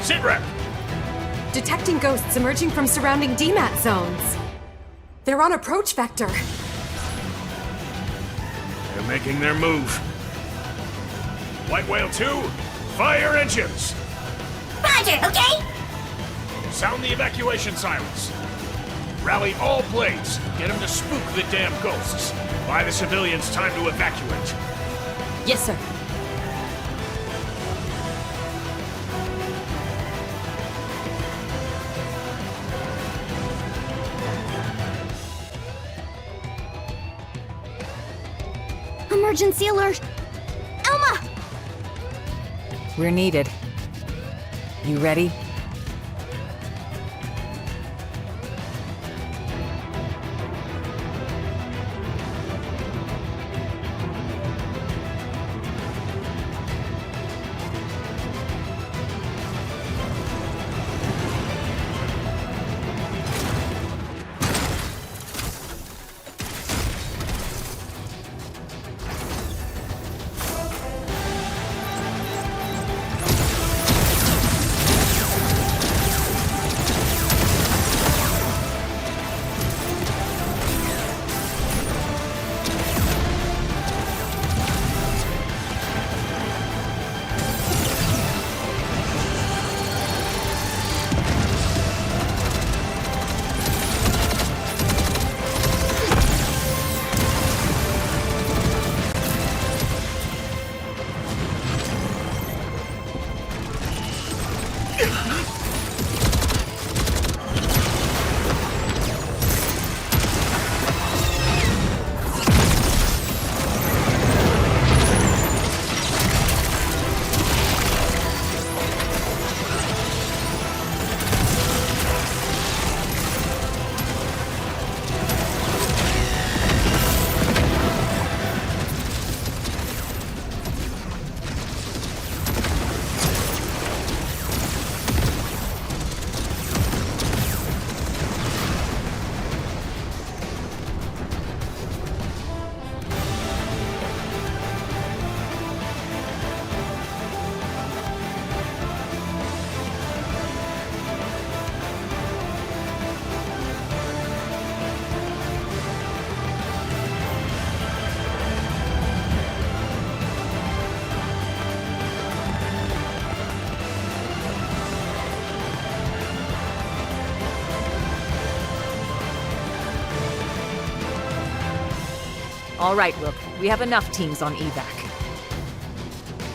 Sit rep! Detecting ghosts emerging from surrounding DMAT zones. They're on approach vector. They're making their move. White Whale 2, fire engines! Roger, okay? Sound the evacuation sirens. Rally all blades. Get them to spook the damn ghosts. Buy the civilians time to evacuate. Yes, sir. Emergency alert! Elma! We're needed. You ready? All right, Rook. We have enough teams on evac.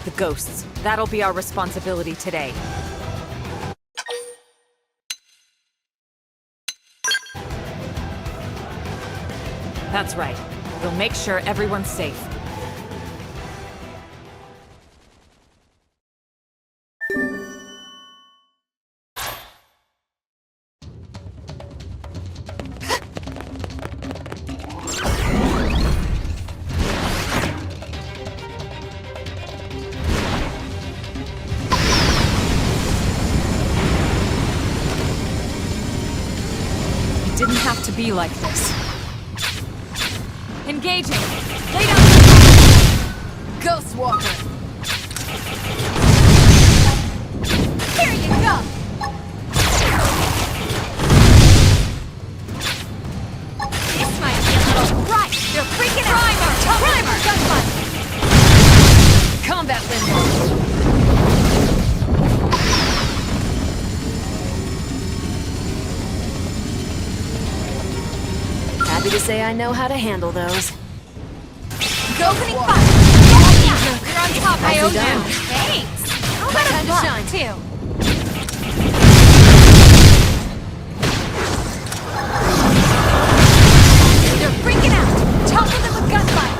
The ghosts. That'll be our responsibility today. That's right. We'll make sure everyone's safe. It didn't have to be like this. Engaging! Lay down! Ghost Walker! Here you go! This might be a little right! They're freaking out! Primer! Gunfight! Combat limbo! Happy to say I know how to handle those. Opening fire! You're on top, I owe you. Thanks! How about a buck, shine too? They're freaking out! Topple them with gunfire!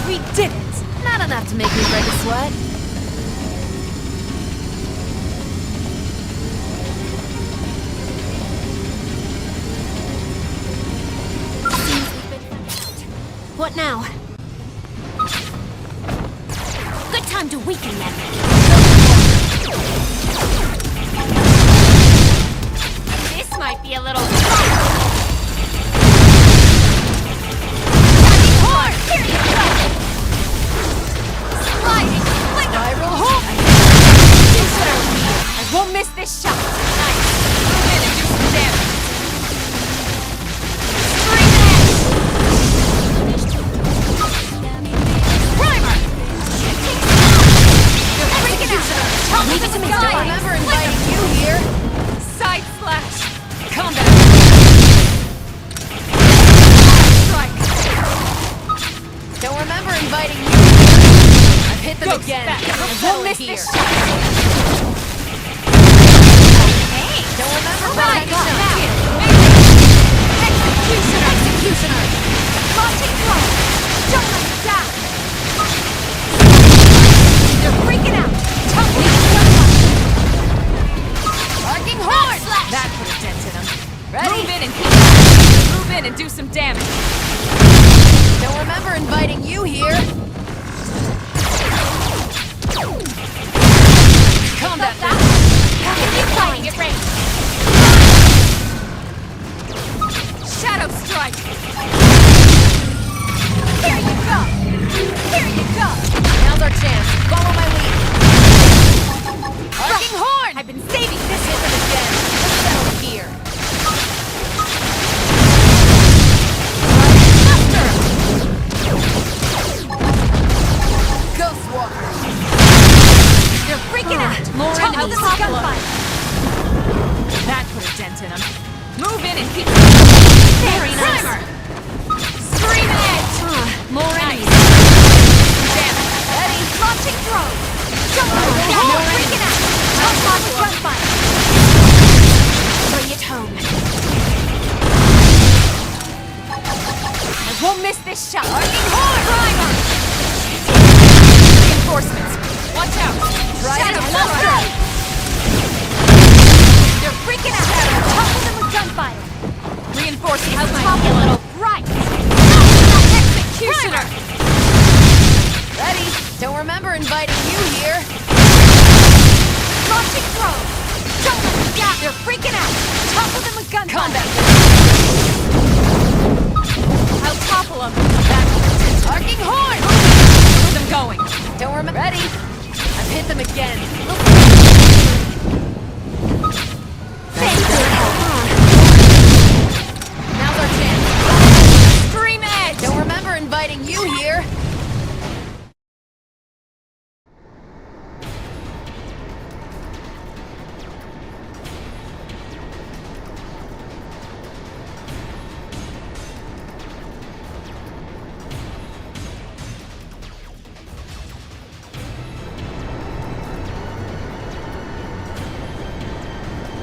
We did it! Not enough to make me break a sweat. What now? Good time to weaken them. This might be a little... him again. I won't miss this shot. Hey, don't remember what I got now. Executioner. Launching throw. Don't let me down. They're freaking out. Tumbling. Arcing horn. That put a dent in them. Ready? Move in and do some damage. Don't remember inviting you here. Combat that. Keep fighting at range. Shadow strike. Here you go. Here you go. Now's our chance. Follow my lead. Arcing horn. I've been saving this. Hit them again. Let's settle here. They're freaking out! More enemies! Gunfight! That put a dent in them. Move in and keep... Very nice! Scream edge! More enemies! Damn it! Ready? Launching throw! They're freaking out! Gunfight! Bring it home. I won't miss this shot! Arcing horn! Primer! Reinforcements! Watch out! Shadow Monster! They're freaking out! Topple them with gunfire! Reinforcing out top a little! Right! Executioner! Ready? Don't remember inviting you here! Launching throw! Don't let them down! They're freaking out! Topple them with gunfire! Combat! I'll topple them! Arcing horn! Where's them going? Don't remember. Ready? I've hit them again. Now's our chance. Scream edge! Don't remember inviting you here.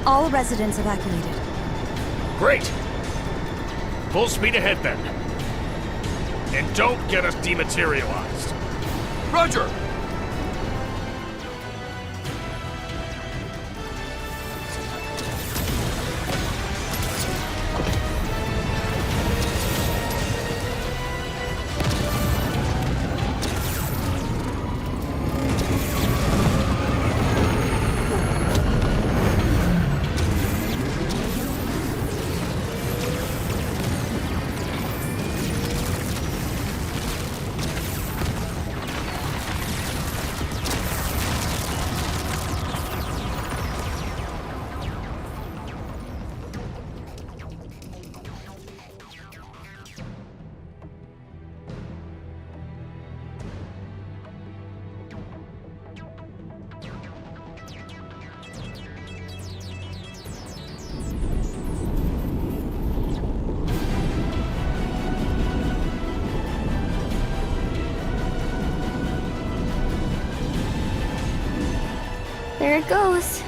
All residents evacuated. Great! Full speed ahead then. And don't get us dematerialized. Roger! There it goes.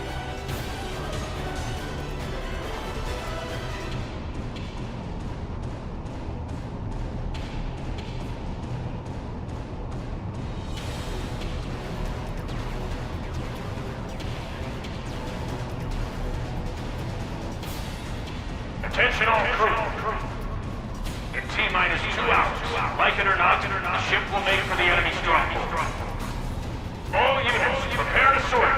Attention all crew. In T-minus 2 hours, like it or not, the ship will make for the enemy stronghold. All units, prepare to sword.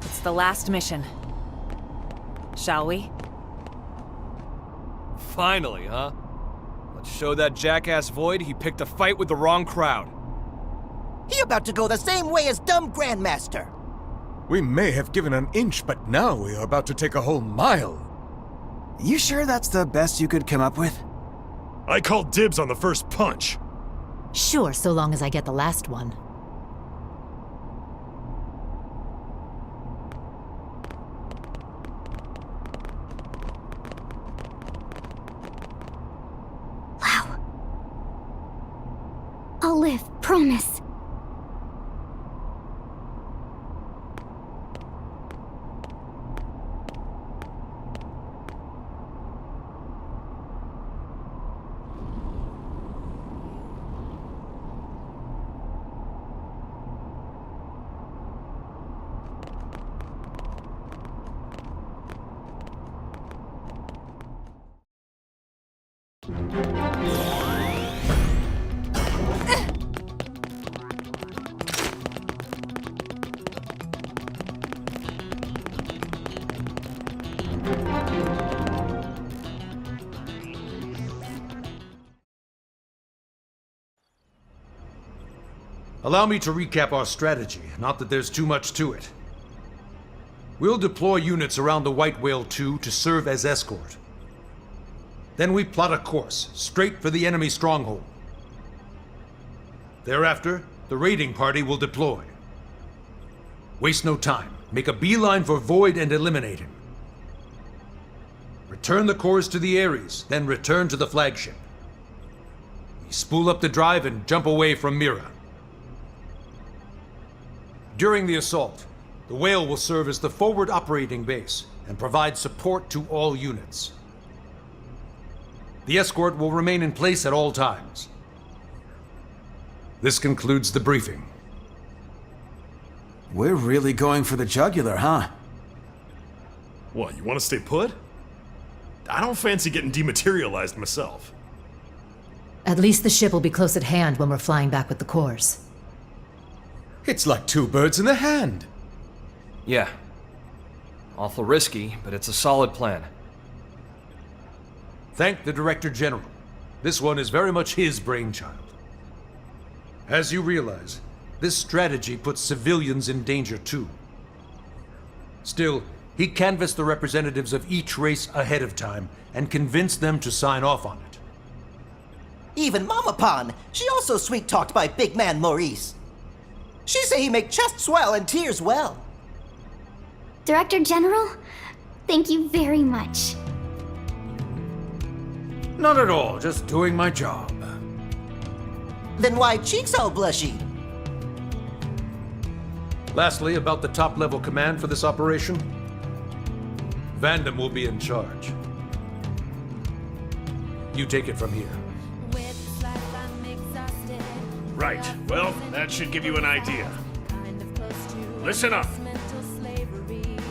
It's the last mission. Shall we? Finally, huh? Let's show that jackass Void he picked a fight with the wrong crowd. He about to go the same way as dumb Grandmaster. We may have given an inch, but now we are about to take a whole mile. You sure that's the best you could come up with? I called dibs on the first punch. Sure, so long as I get the last one. Wow. live, promise. Allow me to recap our strategy, not that there's too much to it. We'll deploy units around the White Whale 2 to serve as escort. Then we plot a course, straight for the enemy stronghold. Thereafter, the raiding party will deploy. Waste no time. Make a beeline for Void and eliminate him. Return the cores to the Ares, then return to the flagship. We spool up the drive and jump away from Mira. During the assault, the Whale will serve as the forward operating base and provide support to all units. The escort will remain in place at all times. This concludes the briefing. We're really going for the jugular, huh? What, you want to stay put? I don't fancy getting dematerialized myself. At least the ship will be close at hand when we're flying back with the cores. It's like two birds in the hand. Yeah. Awful risky, but it's a solid plan. Thank the Director General. This one is very much his brainchild. As you realize, this strategy puts civilians in danger too. Still, he canvassed the representatives of each race ahead of time and convinced them to sign off on it. Even Mama Pan, she also sweet-talked by big man Maurice. She say he make chest swell and tears well. Director General, thank you very much. Not at all, just doing my job. Then why cheeks all blushy? Lastly, about the top-level command for this operation. Vandam will be in charge. You take it from here. Right, well, that should give you an idea. Listen up.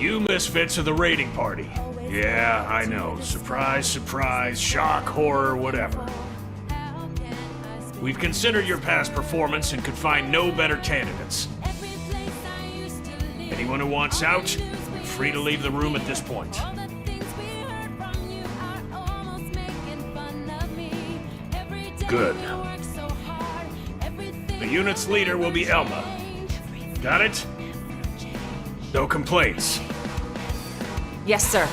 You misfits are the raiding party. Yeah, I know. Surprise, surprise, shock, horror, whatever. We've considered your past performance and could find no better candidates. Anyone who wants out, you're free to leave the room at this point. Good. The unit's leader will be Elma. Got it? No complaints. Yes, sir.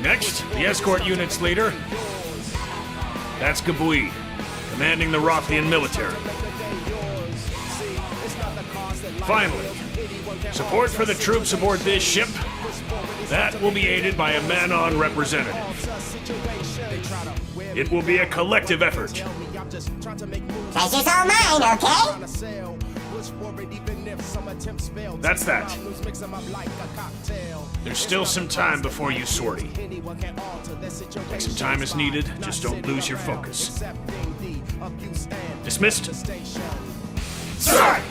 Next, the escort unit's leader. That's Gabui, commanding the Rothian military. Finally, support for the troops aboard this ship. That will be aided by a man-on representative. It will be a collective effort. Pleasure's all mine, okay? That's that. There's still some time before you sortie. Take some time as needed, just don't lose your focus. Dismissed? Sir!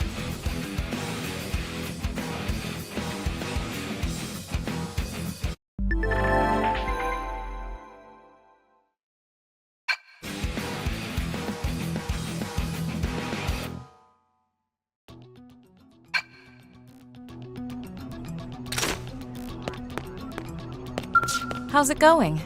How's it going?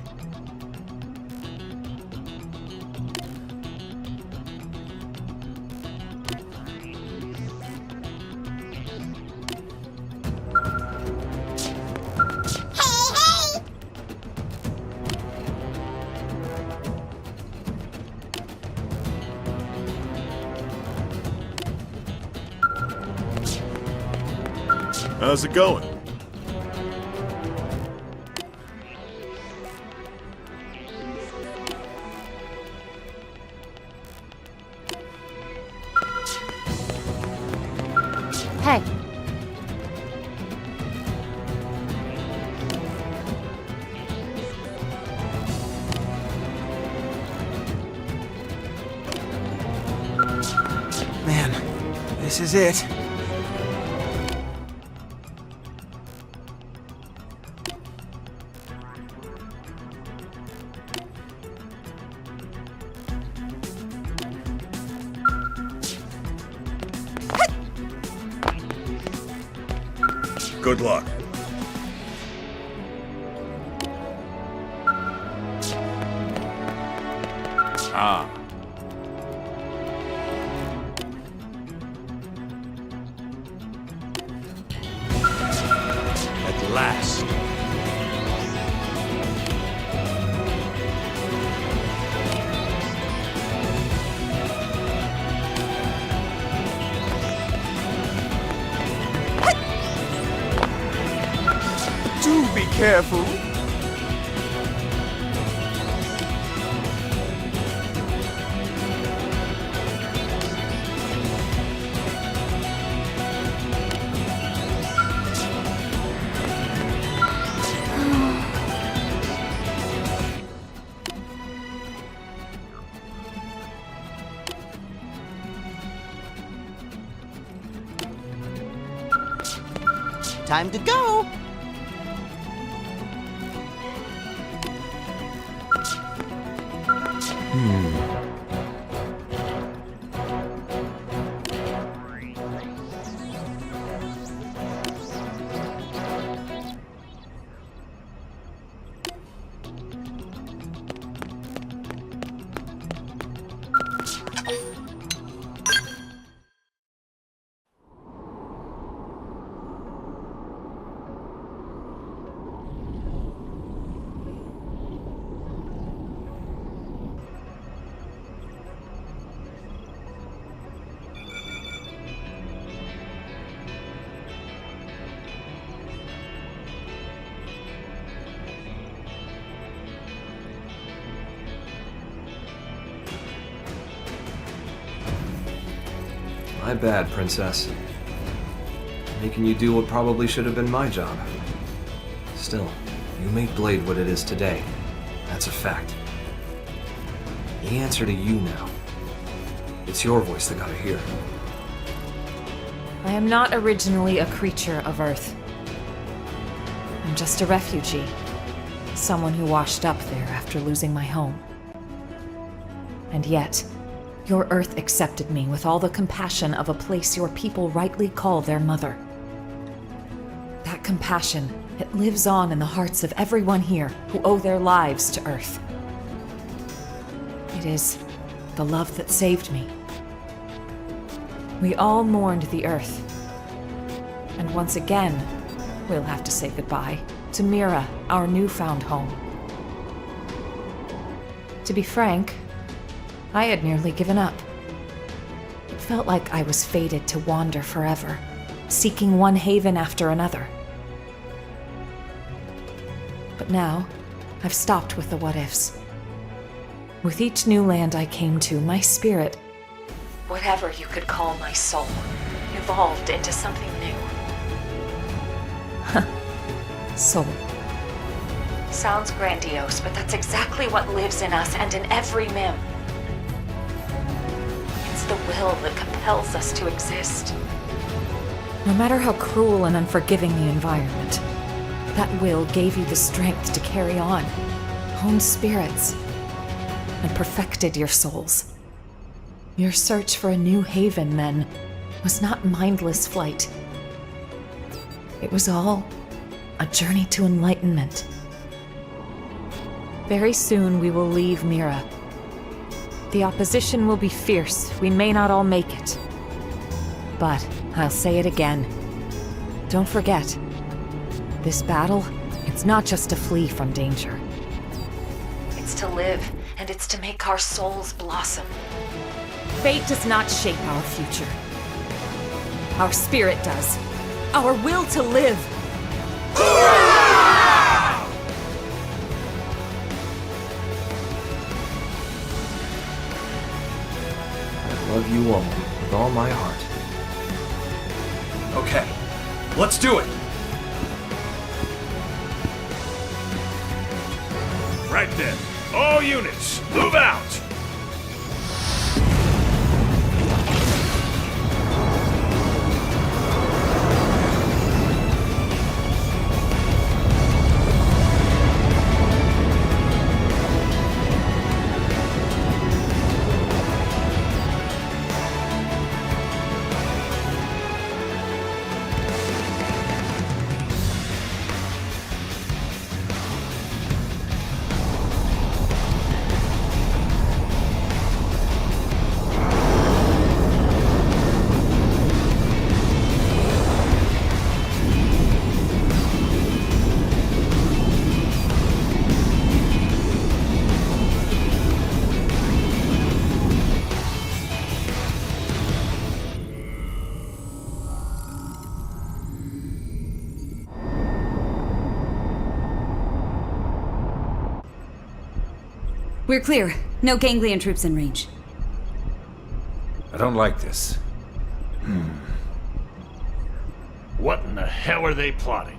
How's it going? This is it. Good luck. Ah. At last. Do be careful. Time to go! My bad, Princess. Making you do what probably should have been my job. Still, you made Blade what it is today. That's a fact. The answer to you now. It's your voice that gotta hear. I am not originally a creature of Earth. I'm just a refugee. Someone who washed up there after losing my home. And yet, your Earth accepted me with all the compassion of a place your people rightly call their mother. That compassion, it lives on in the hearts of everyone here who owe their lives to Earth. It is the love that saved me. We all mourned the Earth. And once again, we'll have to say goodbye to Mira, our newfound home. To be frank, I had nearly given up. It felt like I was fated to wander forever, seeking one haven after another. But now, I've stopped with the what-ifs. With each new land I came to, my spirit, whatever you could call my soul, evolved into something new. Soul. Sounds grandiose, but that's exactly what lives in us and in every Mim. The will that compels us to exist. No matter how cruel and unforgiving the environment, that will gave you the strength to carry on, honed spirits, and perfected your souls. Your search for a new haven, then, was not mindless flight. It was all a journey to enlightenment. Very soon we will leave Mira. The opposition will be fierce. We may not all make it. But I'll say it again. Don't forget, this battle, it's not just to flee from danger. It's to live, and it's to make our souls blossom. Fate does not shape our future. Our spirit does. Our will to live. I love you all with all my heart. Okay, let's do it! Right then. All units, move out! We're clear. No ganglion troops in range. I don't like this. What in the hell are they plotting?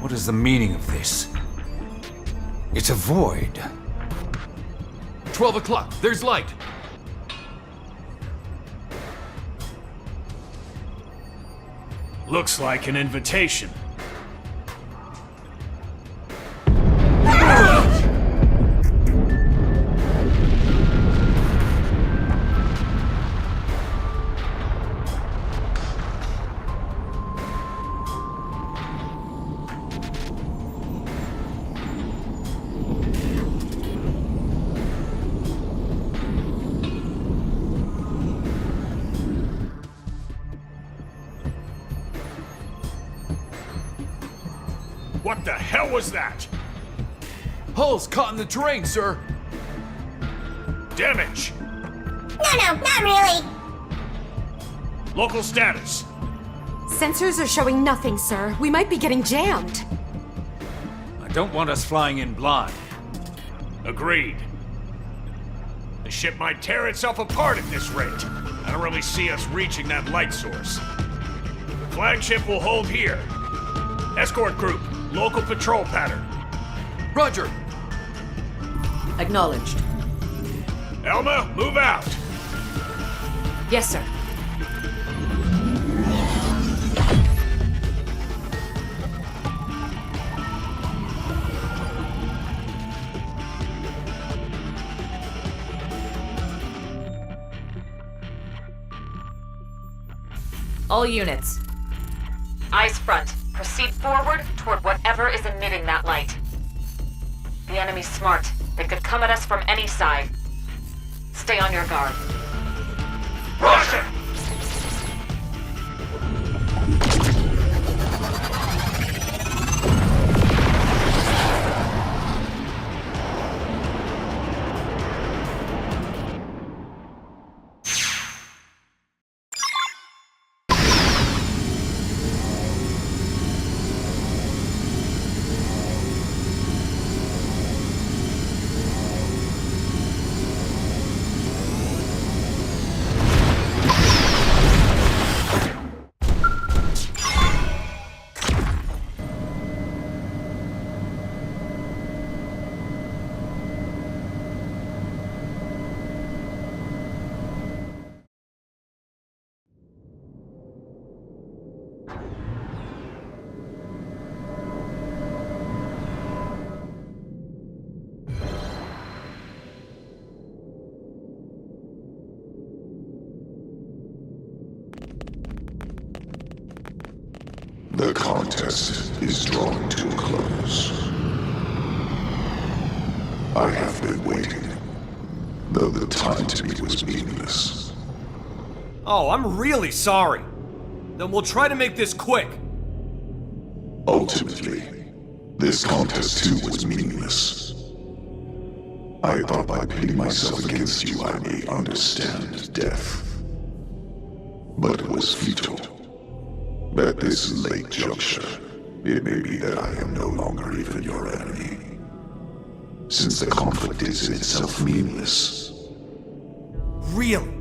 What is the meaning of this? It's a void. 12 o'clock. There's light. Looks like an invitation. What the hell was that? Hull's caught in the terrain, sir. Damage! No, not really. Local status. Sensors are showing nothing, sir. We might be getting jammed. I don't want us flying in blind. Agreed. The ship might tear itself apart at this rate. I don't really see us reaching that light source. Flagship will hold here. Escort group, local patrol pattern. Roger. Acknowledged. Elma, move out. Yes, sir. All units. Eyes front. Proceed forward toward whatever is emitting that light. The enemy's smart. They could come at us from any side. Stay on your guard. Roger! The contest is drawing to a close. I have been waiting, though the time to me was meaningless. Oh, I'm really sorry. Then we'll try to make this quick. Ultimately, this contest too was meaningless. I thought by pitting myself against you I may understand death. But it was futile. At this late juncture, it may be that I am no longer even your enemy. Since the conflict is in itself meaningless. Really?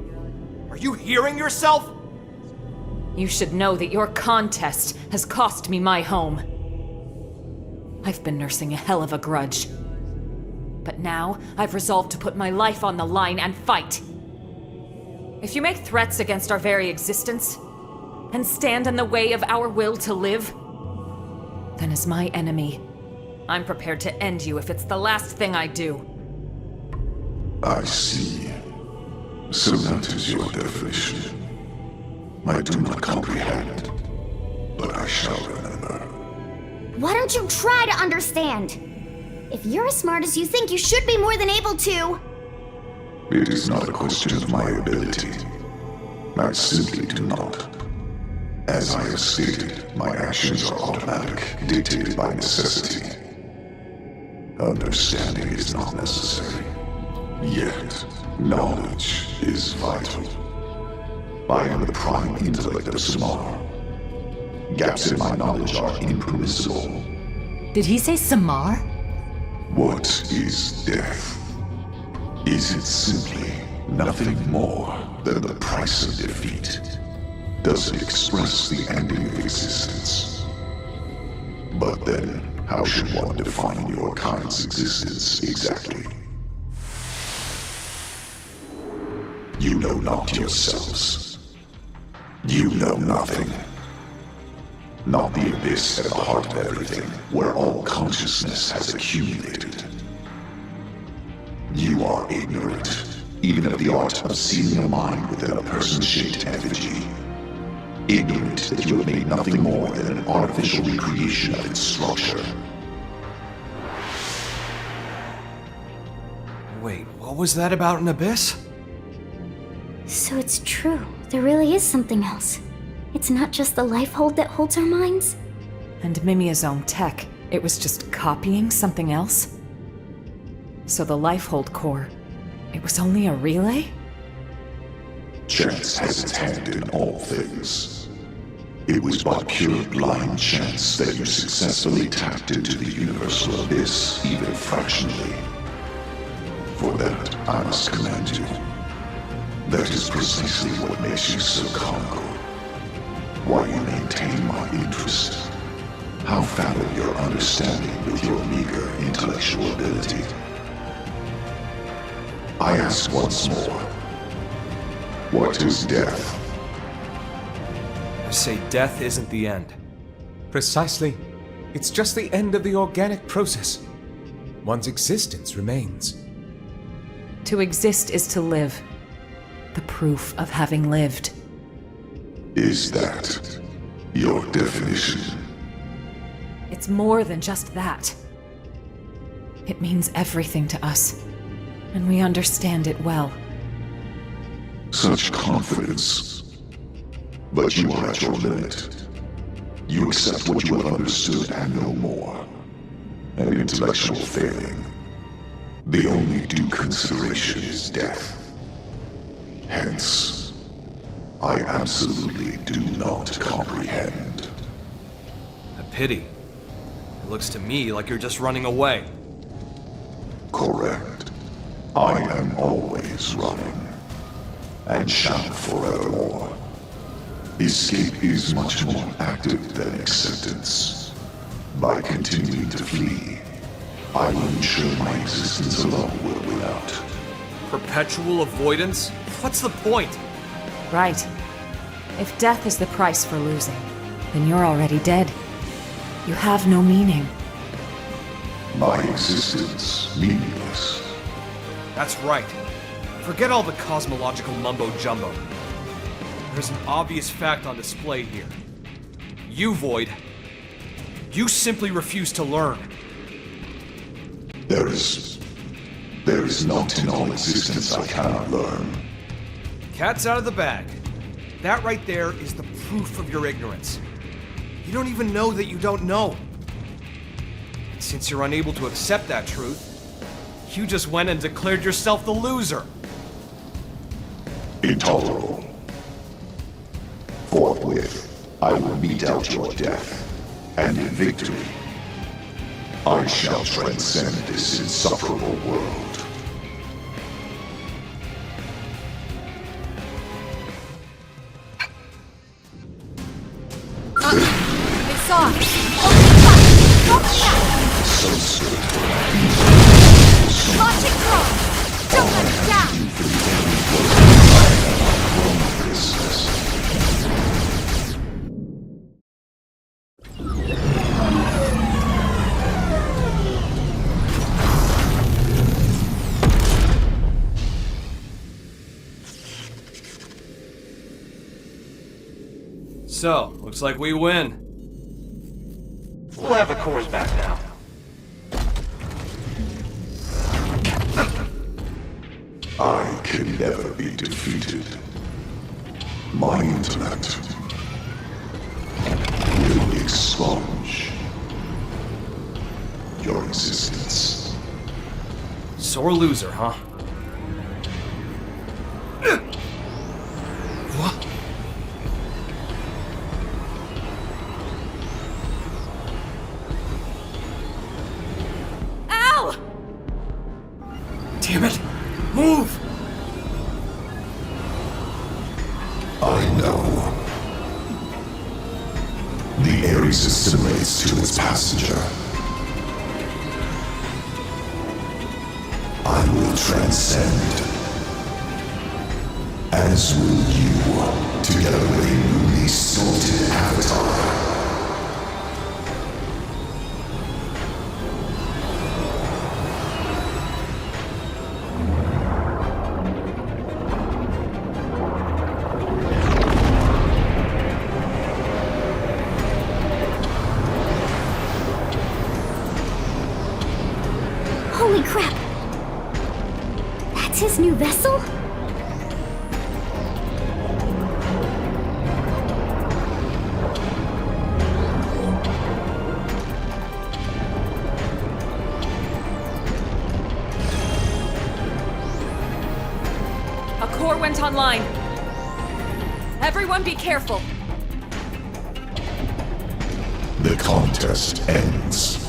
Are you hearing yourself? You should know that your contest has cost me my home. I've been nursing a hell of a grudge. But now, I've resolved to put my life on the line and fight. If you make threats against our very existence, and stand in the way of our will to live, then as my enemy, I'm prepared to end you if it's the last thing I do. I see. So that is your definition. I do not comprehend, but I shall remember. Why don't you try to understand? If you're as smart as you think, you should be more than able to. It is not a question of my ability. I simply do not. As I have stated, my actions are automatic, dictated by necessity. Understanding is not necessary. Yet, knowledge is vital. I am the prime intellect of Samar. Gaps in my knowledge are impermissible. Did he say Samar? What is death? Is it simply nothing more than the price of defeat? Does it express the ending of existence? But then, how should one define your kind's existence exactly? You know not yourselves. You know nothing. Not the abyss at the heart of everything, where all consciousness has accumulated. You are ignorant, even of the art of sealing a mind within a person-shaped effigy. Ignorant that you have made nothing more than an artificial recreation of its structure. Wait, what was that about an abyss? So it's true. There really is something else. It's not just the life hold that holds our minds. And Mimia's own tech, it was just copying something else? So the life hold core, it was only a relay? Chance has its hand in all things. It was by pure blind chance that you successfully tapped into the universal abyss, even fractionally. For that, I must commend you. That is precisely what makes you so comical. Why you maintain my interest. How fathom your understanding with your meager intellectual ability. I ask once more, what is death? I say death isn't the end. Precisely. It's just the end of the organic process. One's existence remains. To exist is to live. The proof of having lived. Is that your definition? It's more than just that. It means everything to us, and we understand it well. Such confidence. But you are at your limit. You accept what you have understood and no more. An intellectual failing. The only due consideration is death. Hence, I absolutely do not comprehend. A pity. It looks to me like you're just running away. Correct. I am always running, and shall forevermore. Escape is much more active than acceptance. By continuing to flee, I will ensure my existence alone will win out. Perpetual avoidance? What's the point? Right. If death is the price for losing, then you're already dead. You have no meaning. My existence meaningless. That's right. Forget all the cosmological mumbo-jumbo. There's an obvious fact on display here. You, Void, you simply refuse to learn. There is not in all existence I cannot learn. Cat's out of the bag. That right there is the proof of your ignorance. You don't even know that you don't know. And since you're unable to accept that truth, you just went and declared yourself the loser. Intolerable. Forthwith, I will mete out your death, and in victory, I shall transcend this insufferable world. It's off! So swift. Launching throw! Don't let it down! So, looks like we win. We'll have the cores back now. I can never be defeated. My intellect, expunge your existence. Sore loser, huh? What? Ow! Damn it! Move! I know. The Ares assimilates to its passenger. I will transcend. As will you, together with a newly sorted avatar. Holy crap! That's his new vessel? A core went online. Everyone be careful. The contest ends.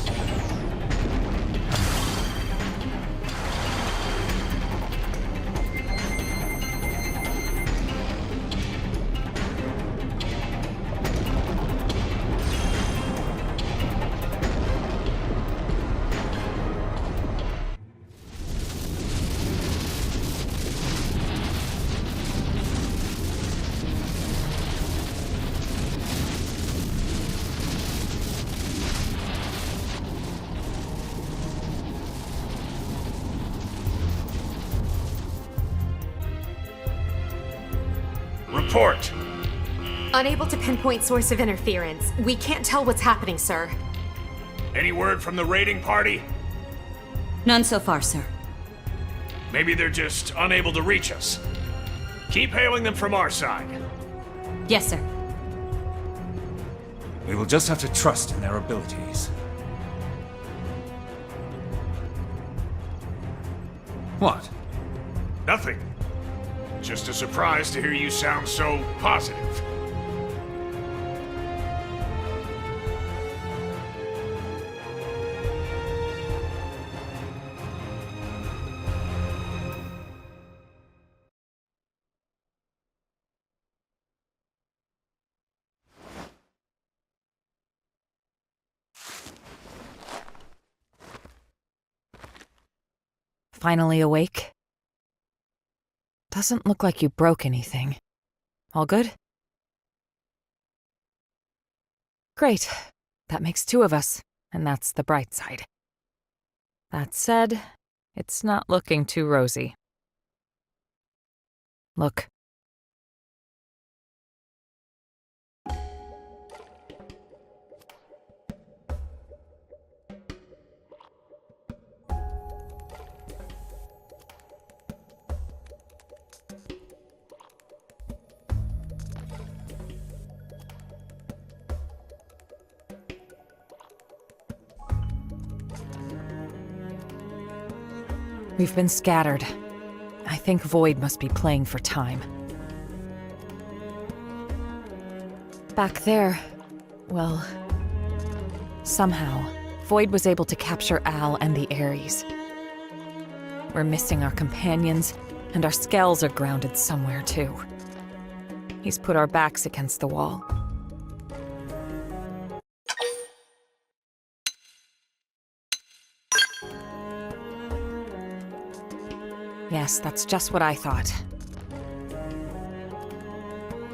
Report. Unable to pinpoint source of interference. We can't tell what's happening, sir. Any word from the raiding party? None so far, sir. Maybe they're just unable to reach us. Keep hailing them from our side. Yes, sir. We will just have to trust in their abilities. What? Nothing. Just a surprise to hear you sound so positive. Finally awake? Doesn't look like you broke anything. All good? Great. That makes two of us, and that's the bright side. That said, it's not looking too rosy. Look. We've been scattered. I think Void must be playing for time. Back there, well, somehow, Void was able to capture Al and the Ares. We're missing our companions, and our skells are grounded somewhere too. He's put our backs against the wall. Yes, that's just what I thought.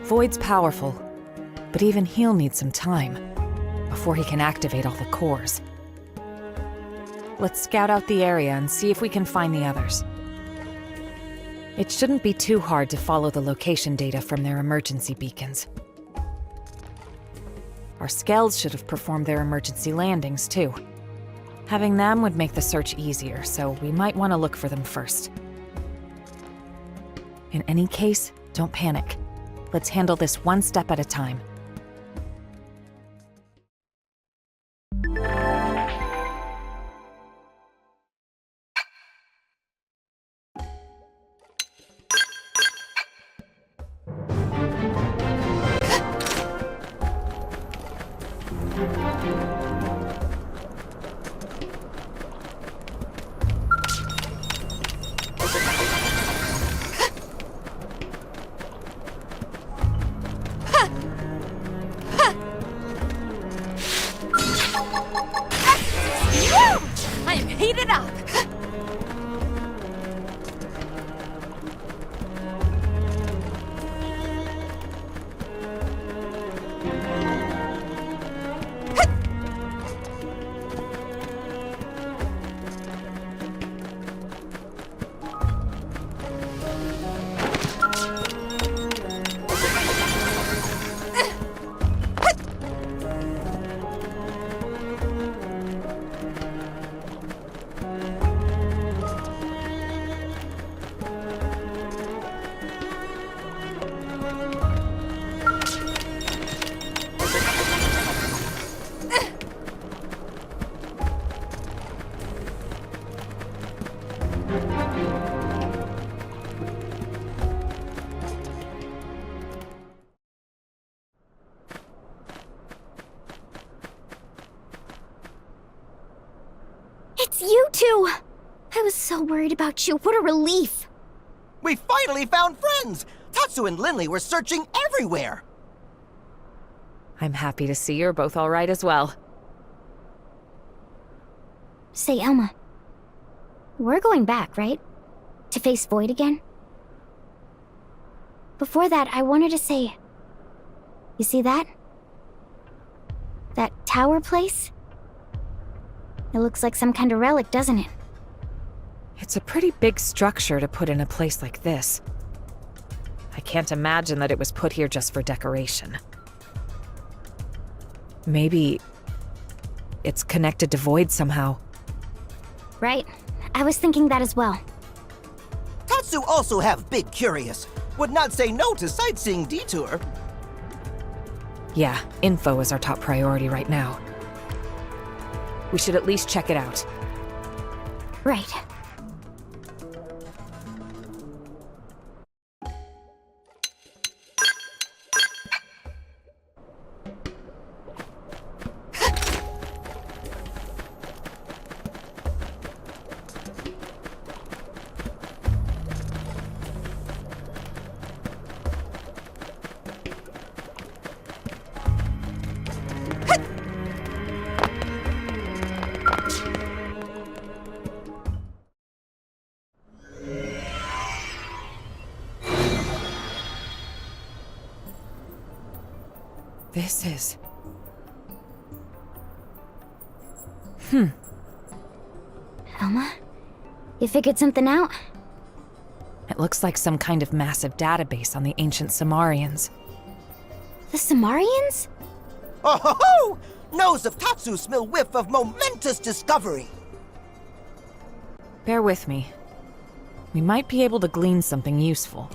Void's powerful, but even he'll need some time before he can activate all the cores. Let's scout out the area and see if we can find the others. It shouldn't be too hard to follow the location data from their emergency beacons. Our Skells should have performed their emergency landings, too. Having them would make the search easier, so we might want to look for them first. In any case, don't panic. Let's handle this one step at a time. I am heated up! It's you two! I was so worried about you. What a relief! We finally found friends! Tatsu and Linley were searching everywhere! I'm happy to see you're both all right as well. Say, Elma. We're going back, right? To face Void again? Before that, I wanted to say... You see that? That tower place? It looks like some kind of relic, doesn't it? It's a pretty big structure to put in a place like this. I can't imagine that it was put here just for decoration. Maybe it's connected to Void somehow. Right. I was thinking that as well. Tatsu also have Big Curious. Would not say no to sightseeing detour. Yeah, info is our top priority right now. We should at least check it out. Right. This is... Elma? You figured something out? It looks like some kind of massive database on the ancient Samarians. The Samarians? Oh ho ho! Nose of Tatsu smell whiff of momentous discovery! Bear with me. We might be able to glean something useful.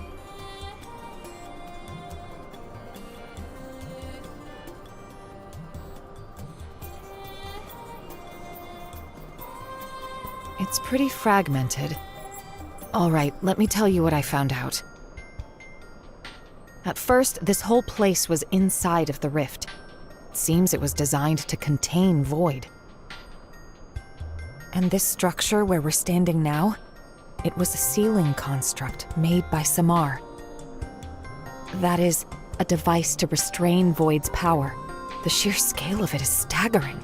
It's pretty fragmented. All right, let me tell you what I found out. At first, this whole place was inside of the rift. It seems it was designed to contain Void. And this structure where we're standing now, it was a sealing construct made by Samar. That is, a device to restrain Void's power. The sheer scale of it is staggering.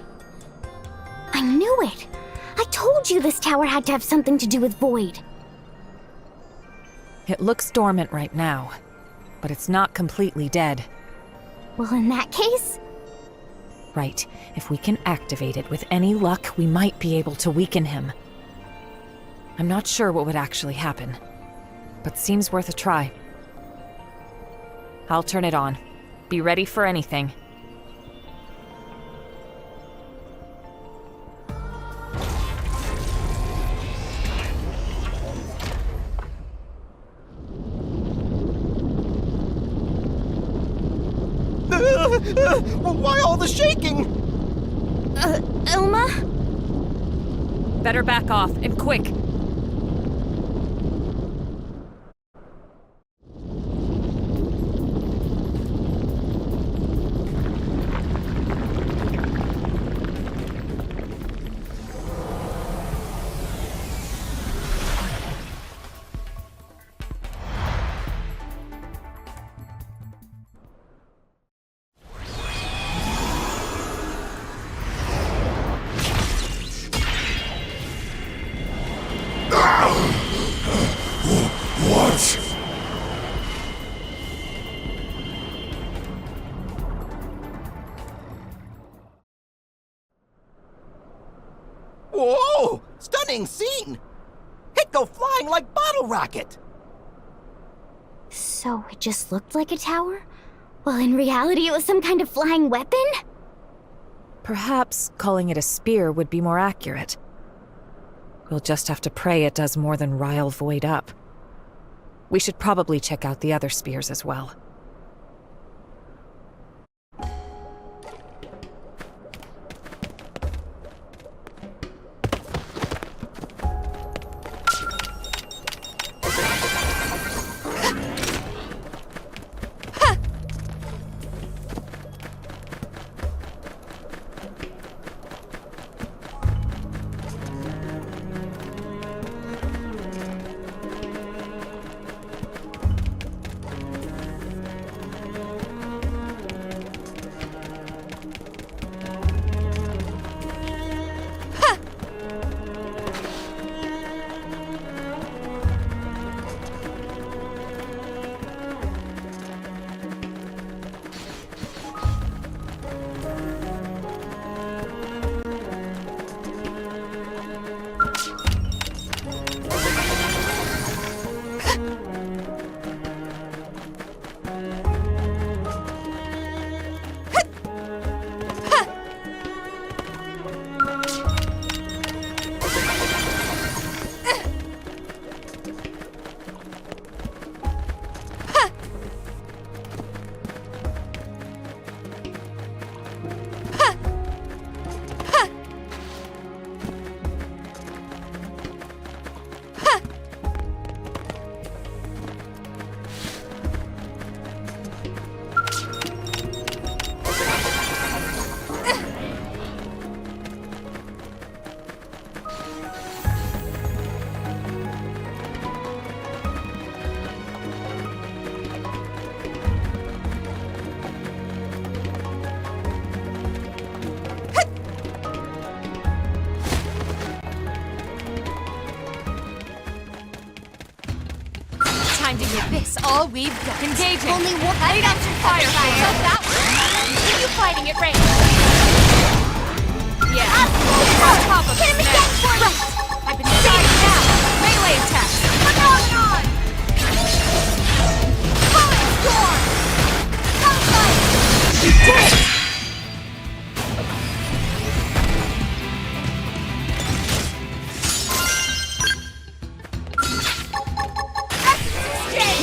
I knew it! I told you this tower had to have something to do with Void. It looks dormant right now, but it's not completely dead. Well, in that case... Right. If we can activate it with any luck, we might be able to weaken him. I'm not sure what would actually happen, but seems worth a try. I'll turn it on. Be ready for anything. Why all the shaking? Elma? Better back off, and quick! stunning scene! It'd go flying like bottle rocket! So it just looked like a tower? Well, in reality, it was some kind of flying weapon? Perhaps calling it a spear would be more accurate. We'll just have to pray it does more than rile Void up. We should probably check out the other spears as well. Time to give this all we've got. Engaging. Only one. Lay down some fire. Shut that one. Continue fighting at range. Yeah. On top of Hit him again for me! I've been dying now. Melee attack. What's going on? Falling storm! Gunfight! You did it!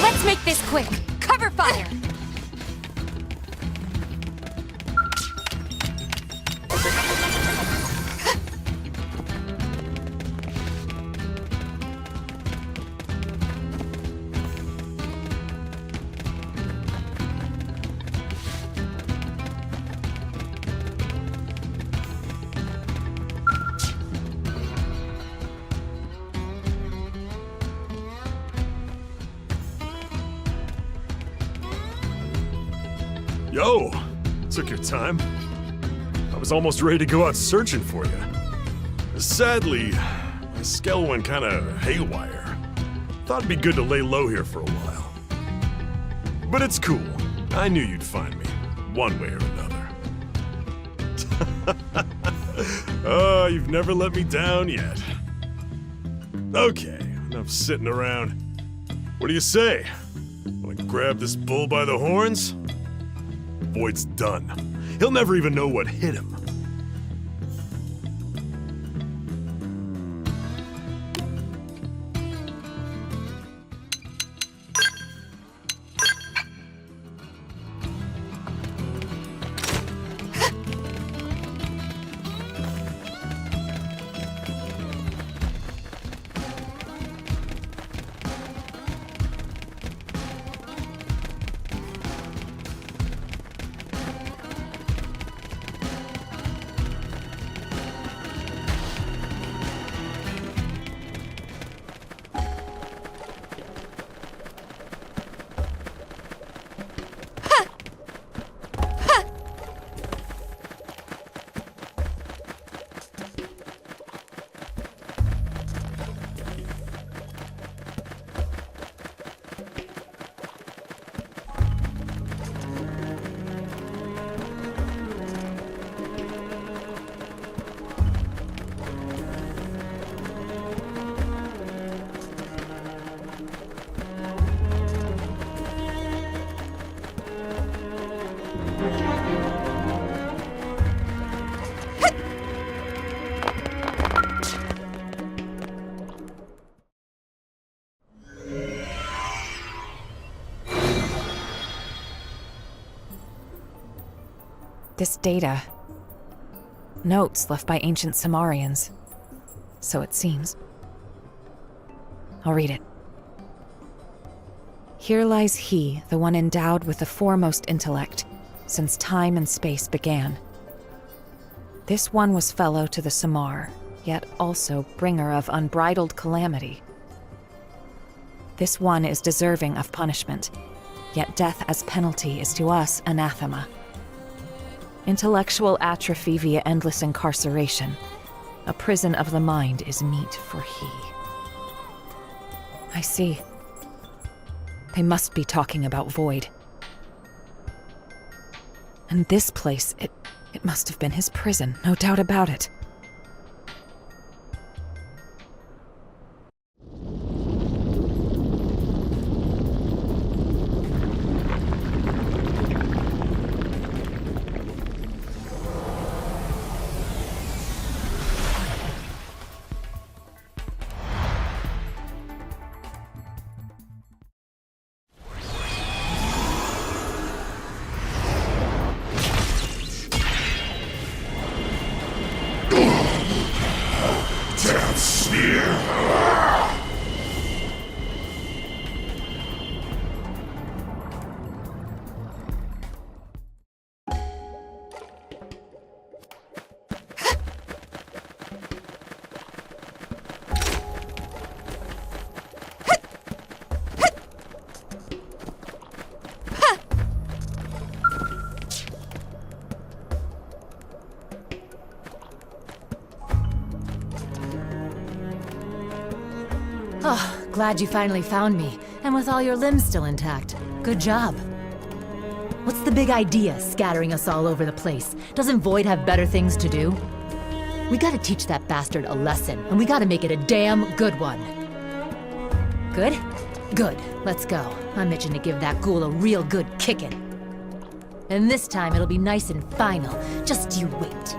Let's make this quick. Cover fire. Yo! Took your time. I was almost ready to go out searching for you. Sadly, my skell went kinda haywire. Thought it'd be good to lay low here for a while. But it's cool. I knew you'd find me, one way or another. Oh, you've never let me down yet. Okay, enough sitting around. What do you say? Wanna grab this bull by the horns? Void's done. He'll never even know what hit him. This data. Notes left by ancient Samarians. So it seems. I'll read it. Here lies he, the one endowed with the foremost intellect, since time and space began. This one was fellow to the Samar, yet also bringer of unbridled calamity. This one is deserving of punishment, yet death as penalty is to us anathema. Intellectual atrophy via endless incarceration, a prison of the mind is meet for he. I see. They must be talking about Void. And this place, it must have been his prison, no doubt about it. Oh, glad you finally found me, and with all your limbs still intact. Good job. What's the big idea, scattering us all over the place? Doesn't Void have better things to do? We gotta teach that bastard a lesson, and we gotta make it a damn good one. Good? Good. Let's go. I'm itching to give that ghoul a real good kicking. And this time it'll be nice and final. Just you wait.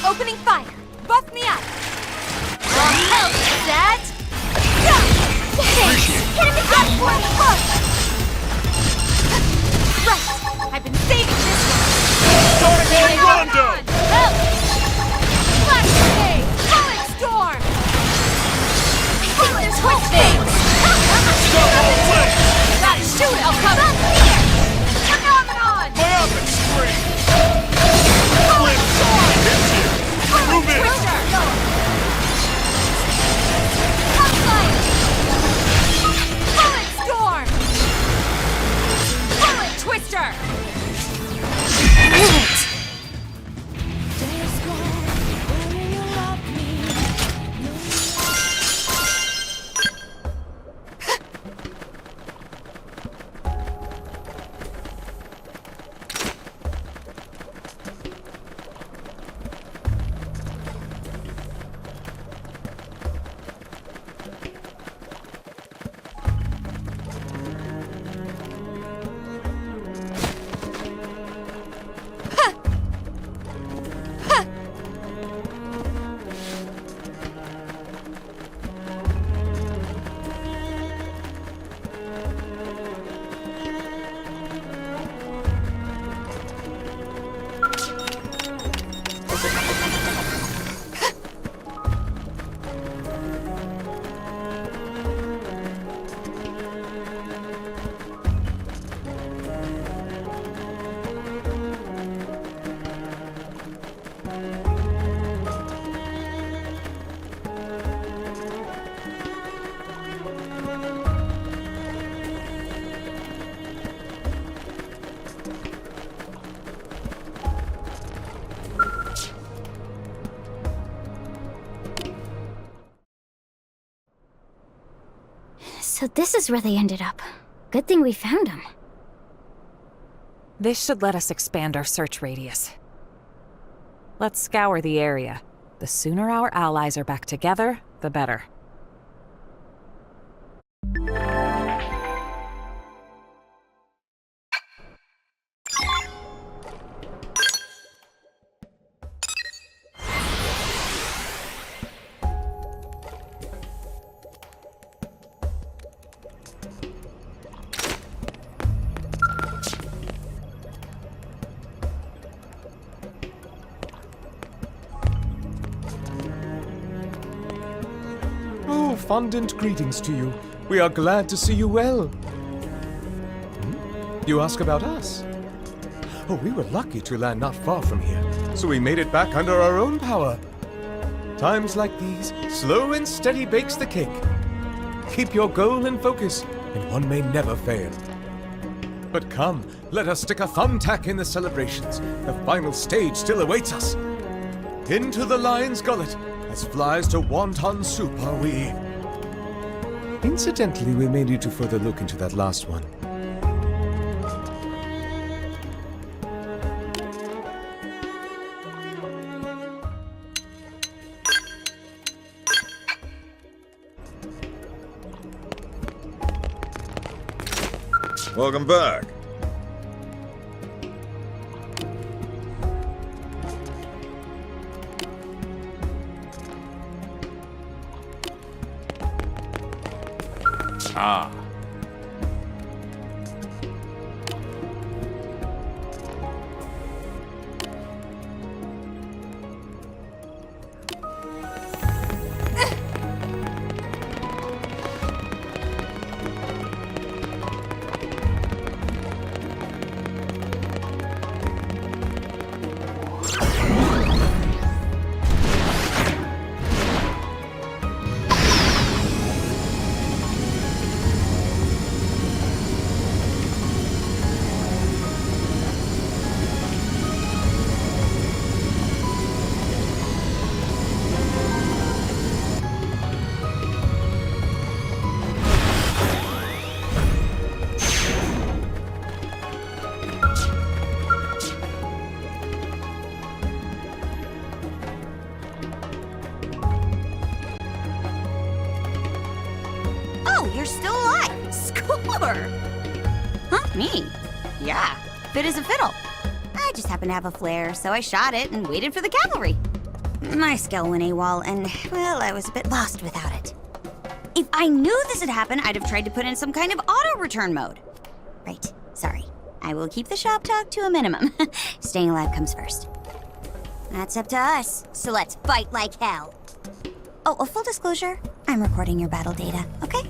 Opening fire! Buff me up! All hell, set! Go! Hit him again for the push! Right! I've been saving this one! Tornado Rondo! Help! Flash grenade! Bullet storm! Bullet twisting! Gotta shoot it! I'll come! Phenomenon! Myopic spree! Bullet storm! Move in! Bullet storm! So this is where they ended up. Good thing we found them. This should let us expand our search radius. Let's scour the area. The sooner our allies are back together, the better. Oh, fondant greetings to you. We are glad to see you well. You ask about us? Oh, we were lucky to land not far from here, so we made it back under our own power. Times like these, slow and steady bakes the cake. Keep your goal in focus, and one may never fail. But come, let us stick a thumbtack in the celebrations. The final stage still awaits us. Into the lion's gullet, as flies to wonton soup are we. Incidentally, we may need to further look into that last one. Welcome back. Ah. You're still alive! Score! Huh? Me? Yeah, fit as a fiddle. I just happened to have a flare, so I shot it and waited for the cavalry. My skill went AWOL, and, well, I was a bit lost without it. If I knew this had happened, I'd have tried to put in some kind of auto-return mode. Right, sorry. I will keep the shop talk to a minimum. Staying alive comes first. That's up to us, so let's fight like hell. Oh, a full disclosure, I'm recording your battle data, okay?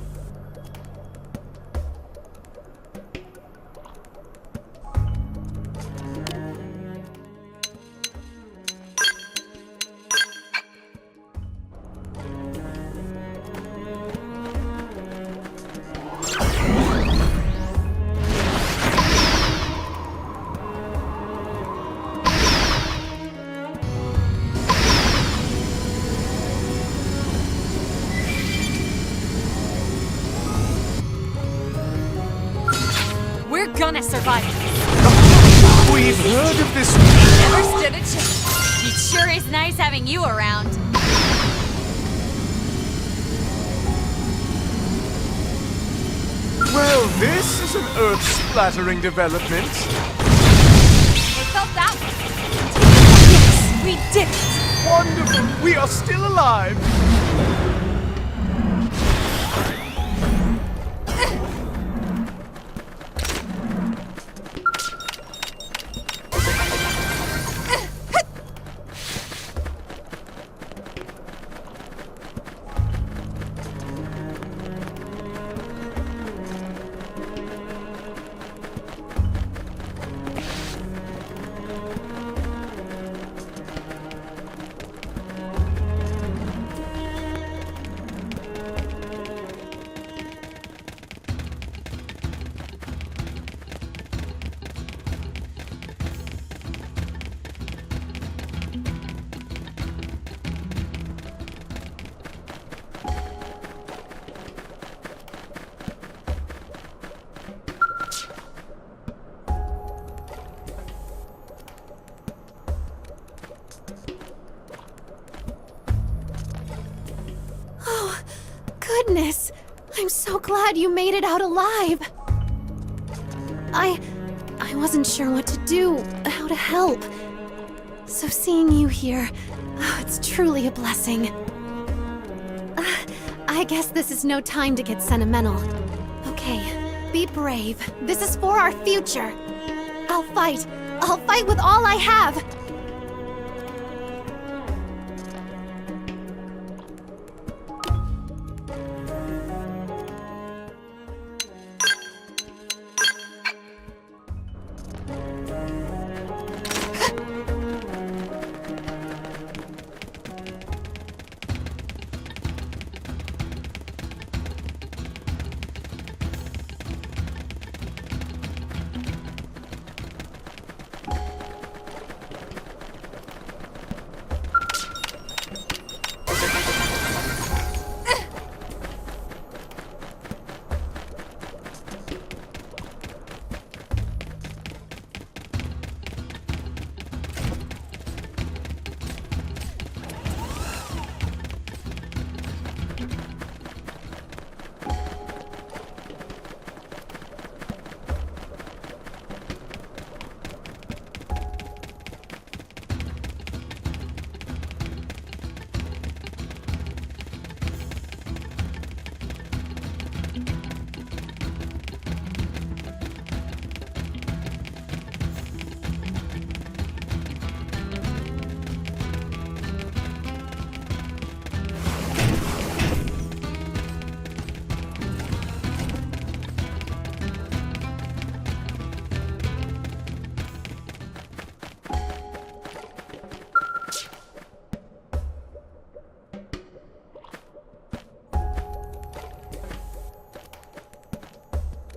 We're gonna survive this. We've heard of this. Never stood a chance. It sure is nice having you around. Well, this is an earth-splattering development. It felt that way. Yes, we did it. Wonderful. We are still alive. goodness! I'm so glad you made it out alive! I wasn't sure what to do, how to help. So seeing you here, it's truly a blessing. I guess this is no time to get sentimental. Okay, be brave. This is for our future. I'll fight. I'll fight with all I have.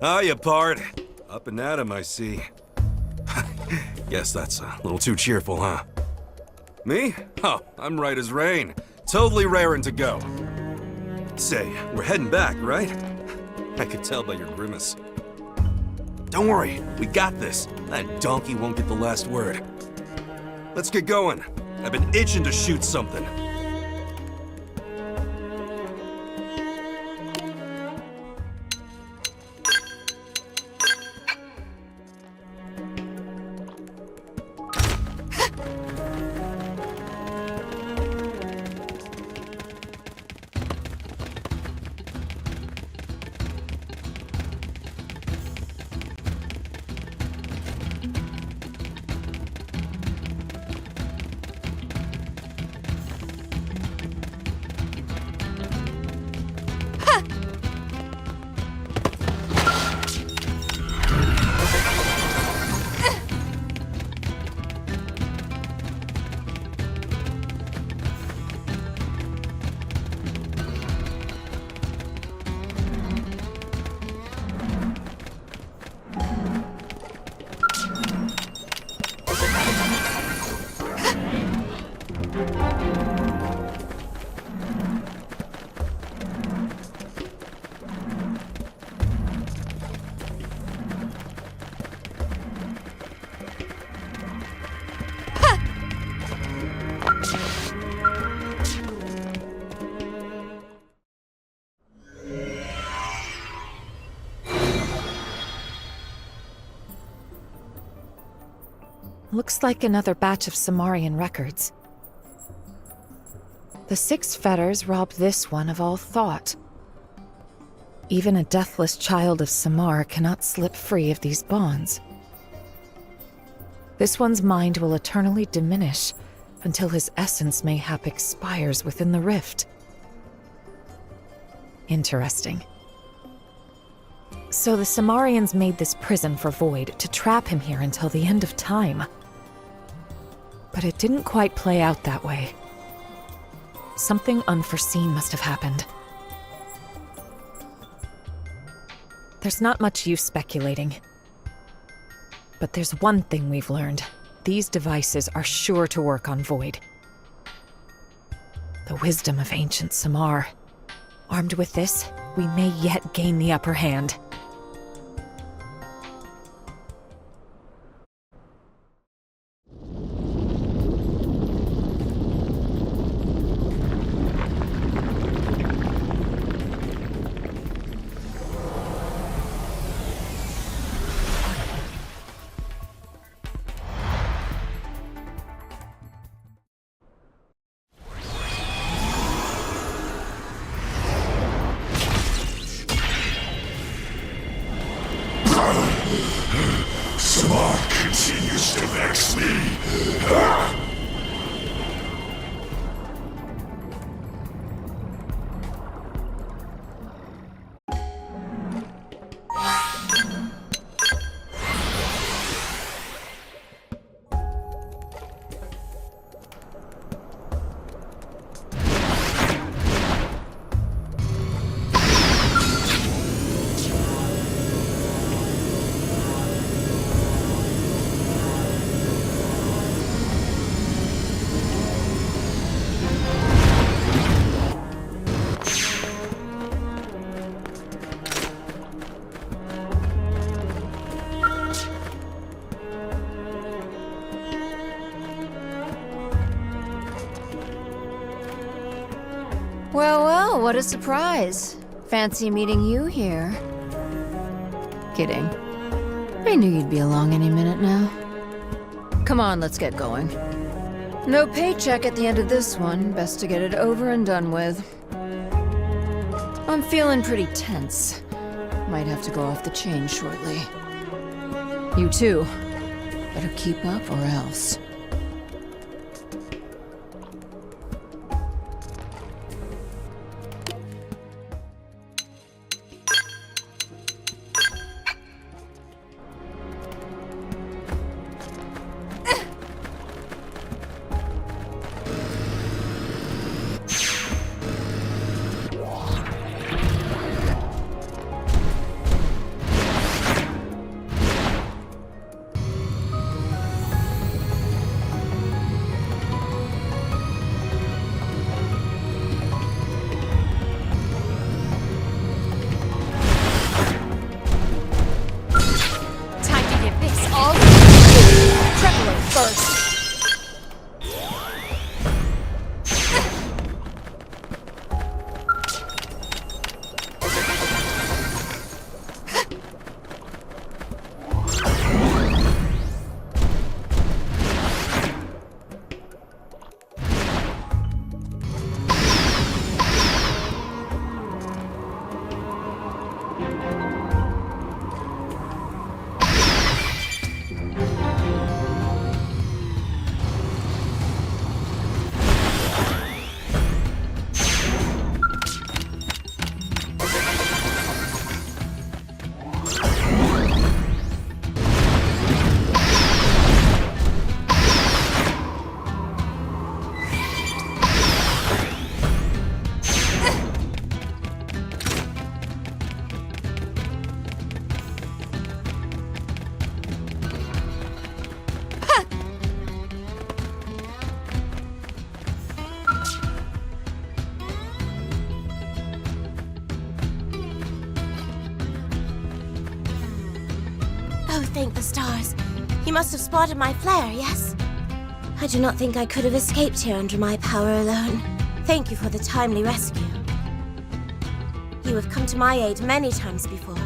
Hiya, Pard. Up and at 'em, I see. Guess that's a little too cheerful, huh? Me? Oh, I'm right as rain. Totally raring to go. Say, we're heading back, right? I could tell by your grimace. Don't worry, we got this. That donkey won't get the last word. Let's get going. I've been itching to shoot something. Looks like another batch of Samarian records. The 6 fetters robbed this one of all thought. Even a deathless child of Samar cannot slip free of these bonds. This one's mind will eternally diminish until his essence mayhap expires within the rift. Interesting. So the Samarians made this prison for Void to trap him here until the end of time. But it didn't quite play out that way. Something unforeseen must have happened. There's not much use speculating. But there's one thing we've learned. These devices are sure to work on Void. The wisdom of ancient Samar. Armed with this, we may yet gain the upper hand. Well, well, what a surprise. Fancy meeting you here. Kidding. I knew you'd be along any minute now. Come on, let's get going. No paycheck at the end of this one. Best to get it over and done with. I'm feeling pretty tense. Might have to go off the chain shortly. You too. Better keep up or else. Oh, thank the stars. You must have spotted my flare, yes? I do not think I could have escaped here under my power alone. Thank you for the timely rescue. You have come to my aid many times before,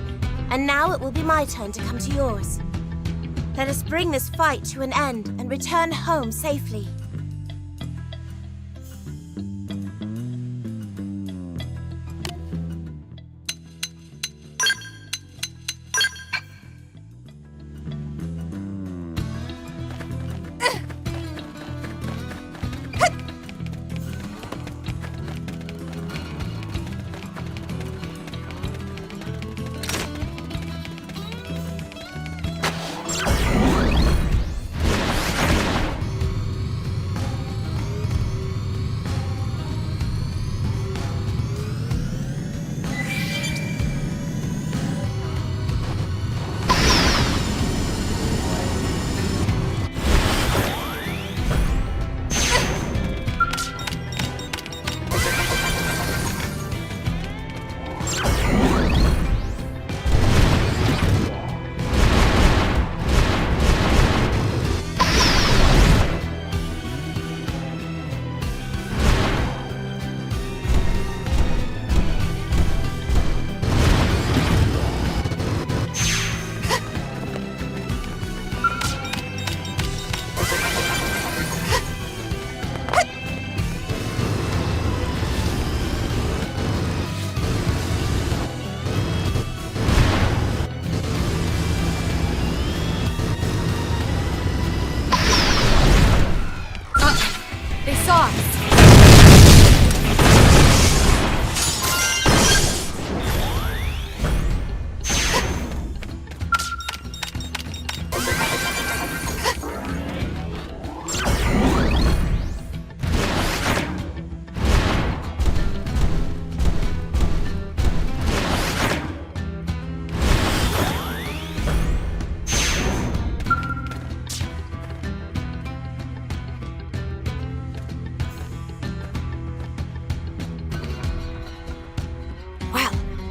and now it will be my turn to come to yours. Let us bring this fight to an end and return home safely.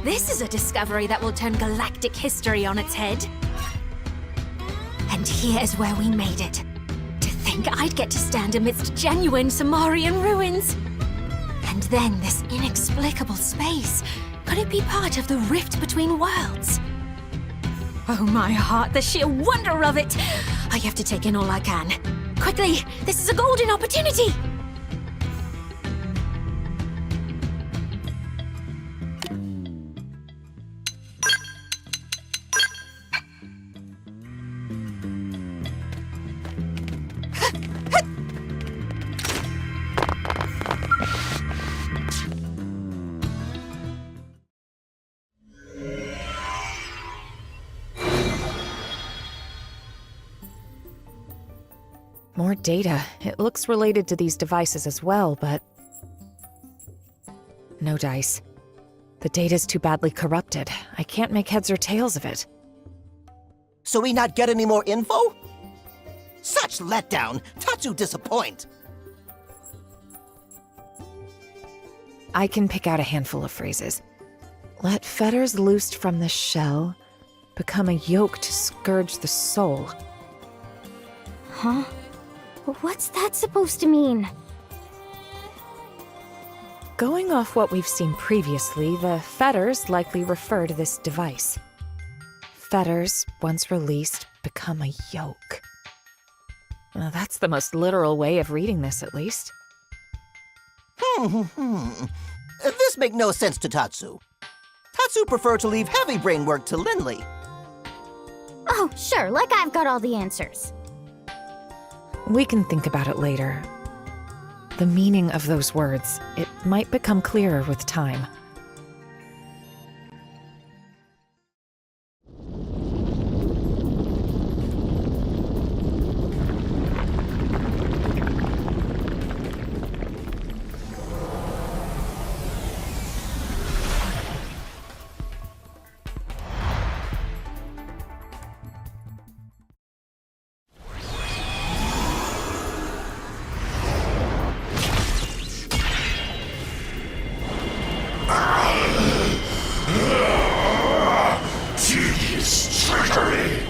This is a discovery that will turn galactic history on its head. And here's where we made it. To think I'd get to stand amidst genuine Samarian ruins. And then this inexplicable space. Could it be part of the rift between worlds? Oh my heart, the sheer wonder of it! I have to take in all I can. Quickly, this is a golden opportunity! More data. It looks related to these devices as well, but... no dice. The data's too badly corrupted. I can't make heads or tails of it. So we not get any more info? Such letdown! Tatsu disappoint! I can pick out a handful of phrases. Let fetters loosed from the shell become a yoke to scourge the soul. Huh? What's that supposed to mean? Going off what we've seen previously, the fetters likely refer to this device. Fetters, once released, become a yoke. Well, that's the most literal way of reading this, at least. This make no sense to Tatsu. Tatsu prefer to leave heavy brain work to Lindley. Oh, sure, like I've got all the answers. We can think about it later. The meaning of those words, it might become clearer with time. Tedious trickery!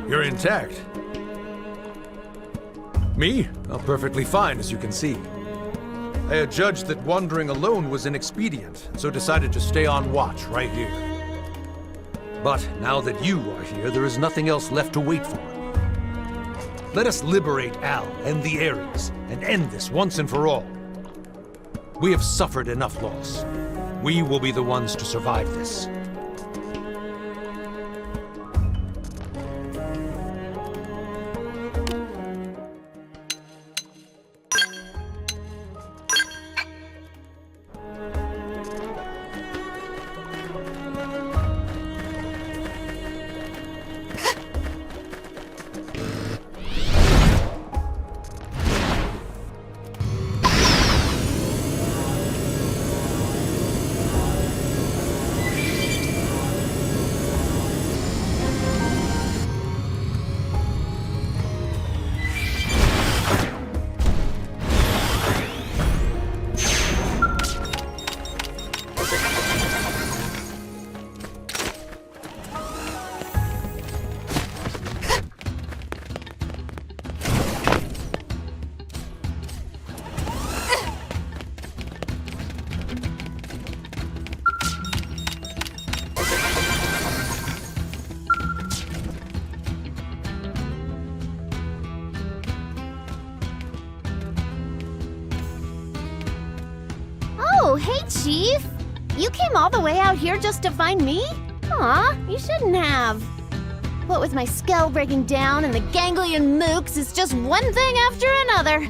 You're intact. Me? Oh, perfectly fine, as you can see. I had judged that wandering alone was inexpedient, so decided to stay on watch right here. But now that you are here, there is nothing else left to wait for. Let us liberate Al and the Ares, and end this once and for all. We have suffered enough loss. We will be the ones to survive this. Oh, hey, Chief! You came all the way out here just to find me? Aw, you shouldn't have. What with my skull breaking down and the ganglion mooks, it's just one thing after another.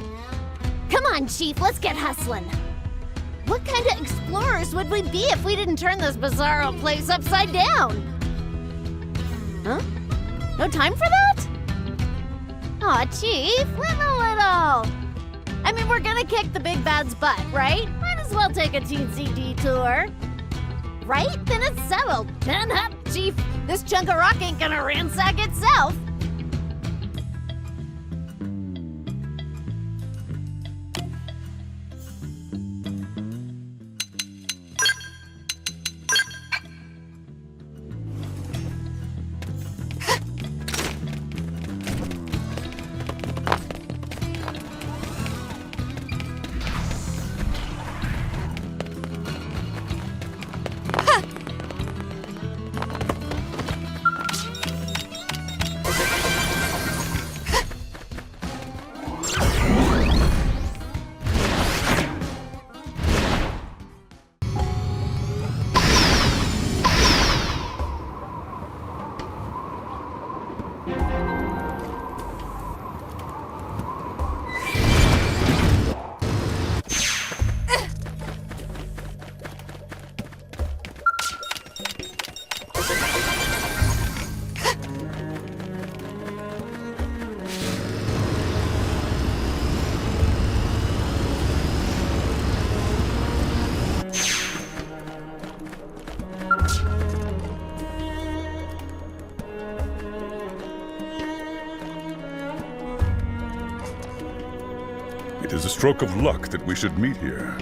Come on, Chief, let's get hustling. What kind of explorers would we be if we didn't turn this bizarro place upside down? Huh? No time for that? Aw, Chief, live a little. I mean, we're gonna kick the big bad's butt, right? Might as as well take a teensy detour. Right? Then it's settled. Man up, Chief. This chunk of rock ain't gonna ransack itself. It is a stroke of luck that we should meet here.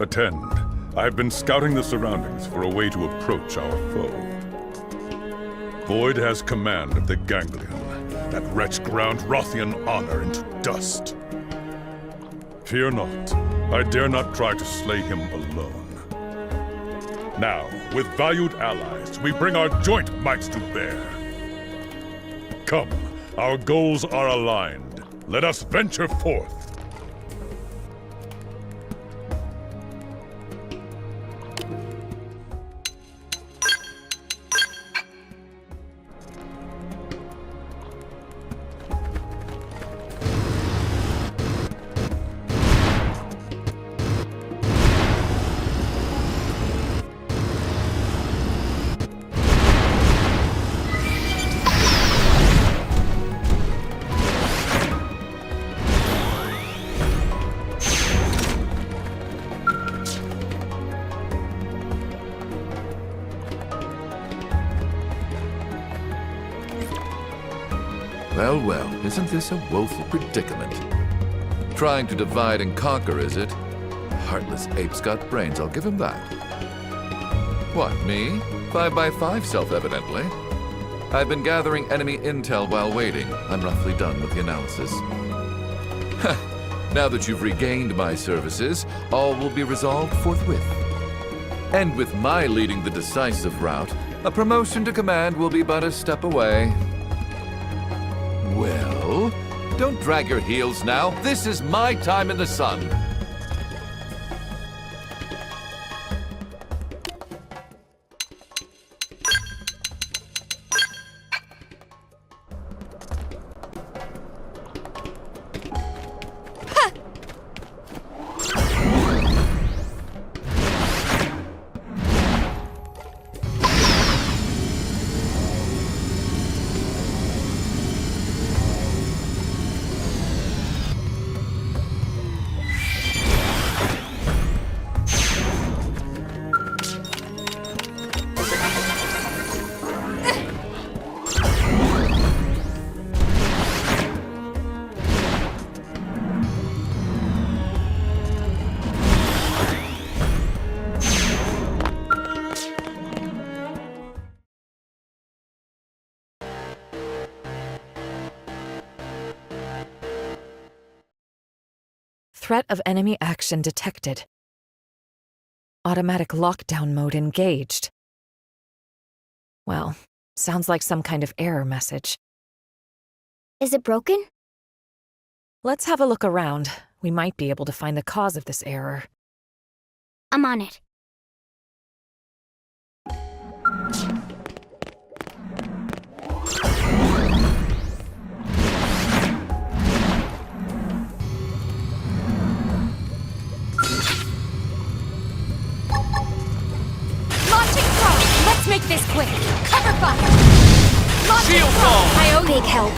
Attend. I have been scouting the surroundings for a way to approach our foe. Void has command of the Ganglion. That wretch ground Rothian honor into dust. Fear not. I dare not try to slay him alone. Now, with valued allies, we bring our joint might to bear. Come, our goals are aligned. Let us venture forth. Well, well, isn't this a woeful predicament? Trying to divide and conquer, is it? Heartless ape's got brains, I'll give him that. What, me? 5x5, self-evidently. I've been gathering enemy intel while waiting. I'm roughly done with the analysis. Now that you've regained my services, all will be resolved forthwith. And with my leading the decisive route, a promotion to command will be but a step away. Well, don't drag your heels now. This is my time in the sun. Threat of enemy action detected. Automatic lockdown mode engaged. Well, sounds like some kind of error message. Is it broken? Let's have a look around. We might be able to find the cause of this error. I'm on it. Let's make this quick. Cover fire. Shield fall. I owe Big help.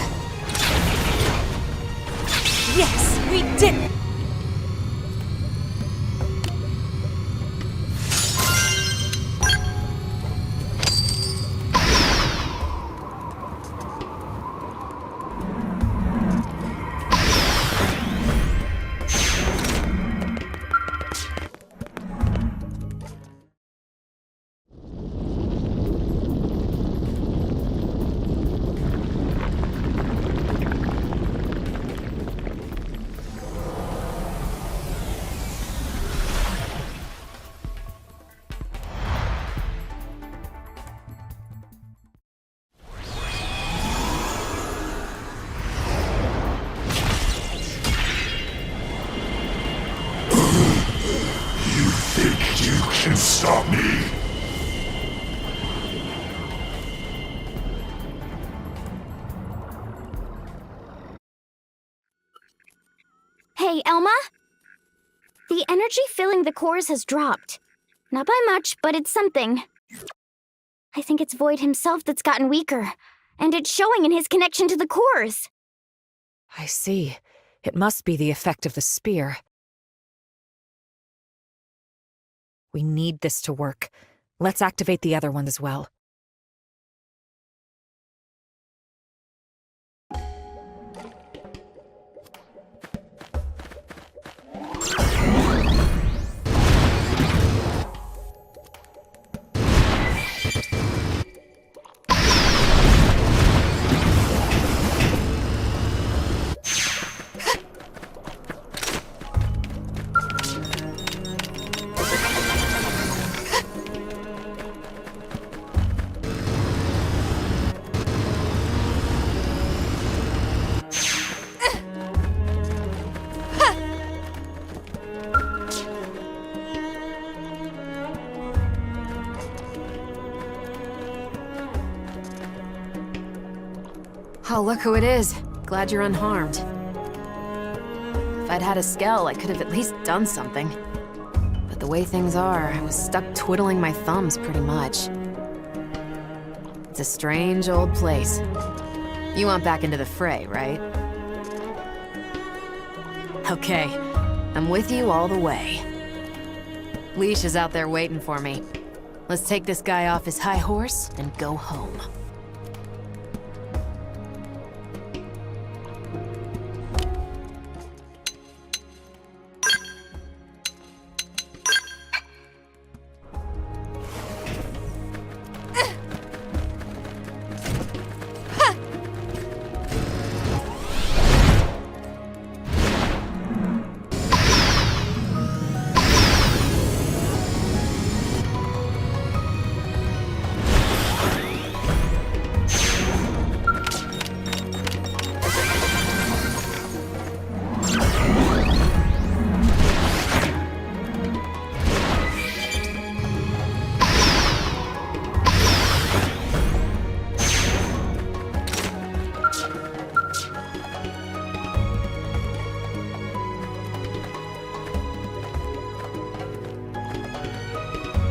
Yes, we did it. can stop me. Hey, Elma? The energy filling the cores has dropped. Not by much, but it's something. I think it's Void himself that's gotten weaker, and it's showing in his connection to the cores. I see. It must be the effect of the spear. We need this to work. Let's activate the other one as well. Oh, look who it is. Glad you're unharmed. If I'd had a Skell, I could have at least done something. But the way things are, I was stuck twiddling my thumbs pretty much. It's a strange old place. You want back into the fray, right? Okay, I'm with you all the way. Leash is out there waiting for me. Let's take this guy off his high horse and go home.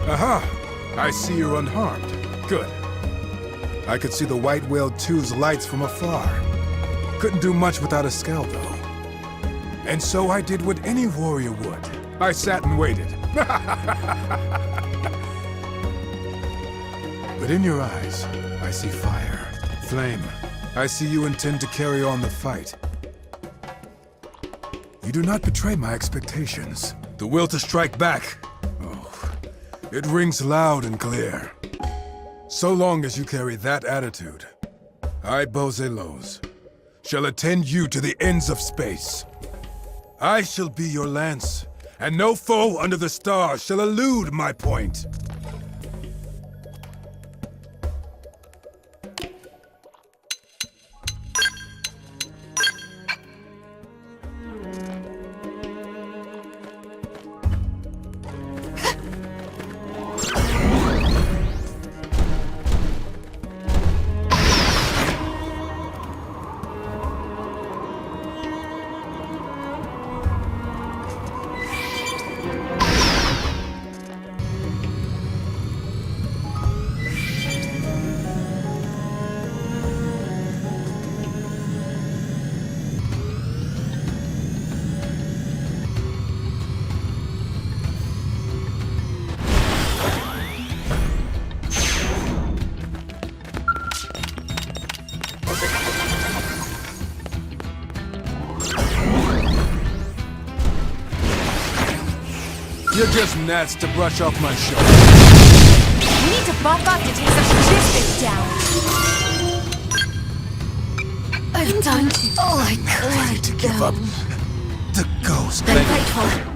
Aha! I see you're unharmed. Good. I could see the White Whale 2's lights from afar. Couldn't do much without a Skell, though. And so I did what any warrior would. I sat and waited. But in your eyes, I see fire, flame. I see you intend to carry on the fight. You do not betray my expectations. The will to strike back. It rings loud and clear. So long as you carry that attitude, I, Bozelos, shall attend you to the ends of space. I shall be your lance, and no foe under the stars shall elude my point. You're just gnats to brush off my shoulder. We need to bump up to take some logistics down. I've done all I could. Ready to give up the ghost. Then fight for it.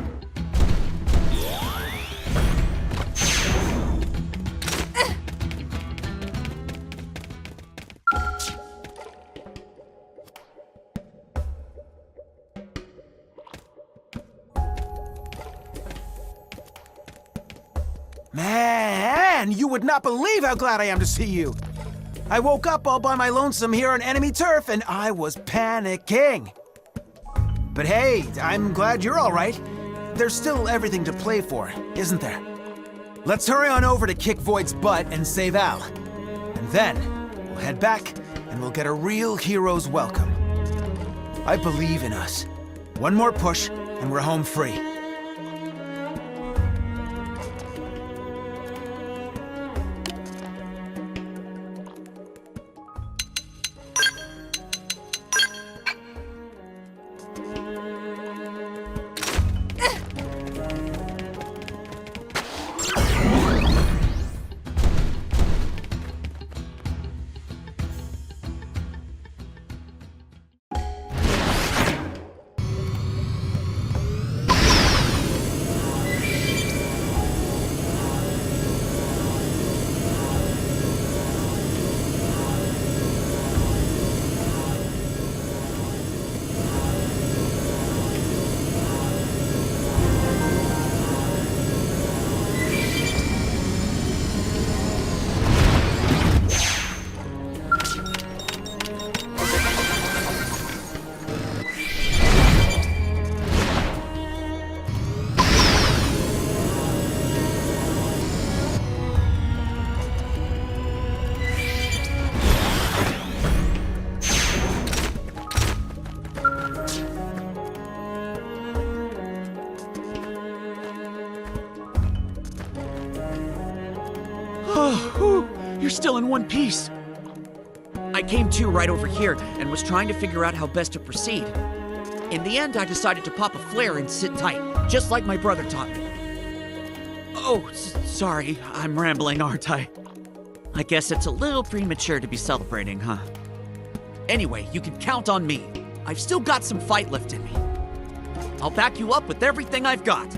Man, you would not believe how glad I am to see you. I woke up all by my lonesome here on enemy turf, and I was panicking. But hey, I'm glad you're all right. There's still everything to play for, isn't there? Let's hurry on over to kick Void's butt and save Al. And then, we'll head back, and we'll get a real hero's welcome. I believe in us. One more push, and we're home free. You're still in one piece. I came to right over here and was trying to figure out how best to proceed. In the end, I decided to pop a flare and sit tight, just like my brother taught me. Oh, sorry, I'm rambling, aren't I? I guess it's a little premature to be celebrating, huh? Anyway, you can count on me. I've still got some fight left in me. I'll back you up with everything I've got.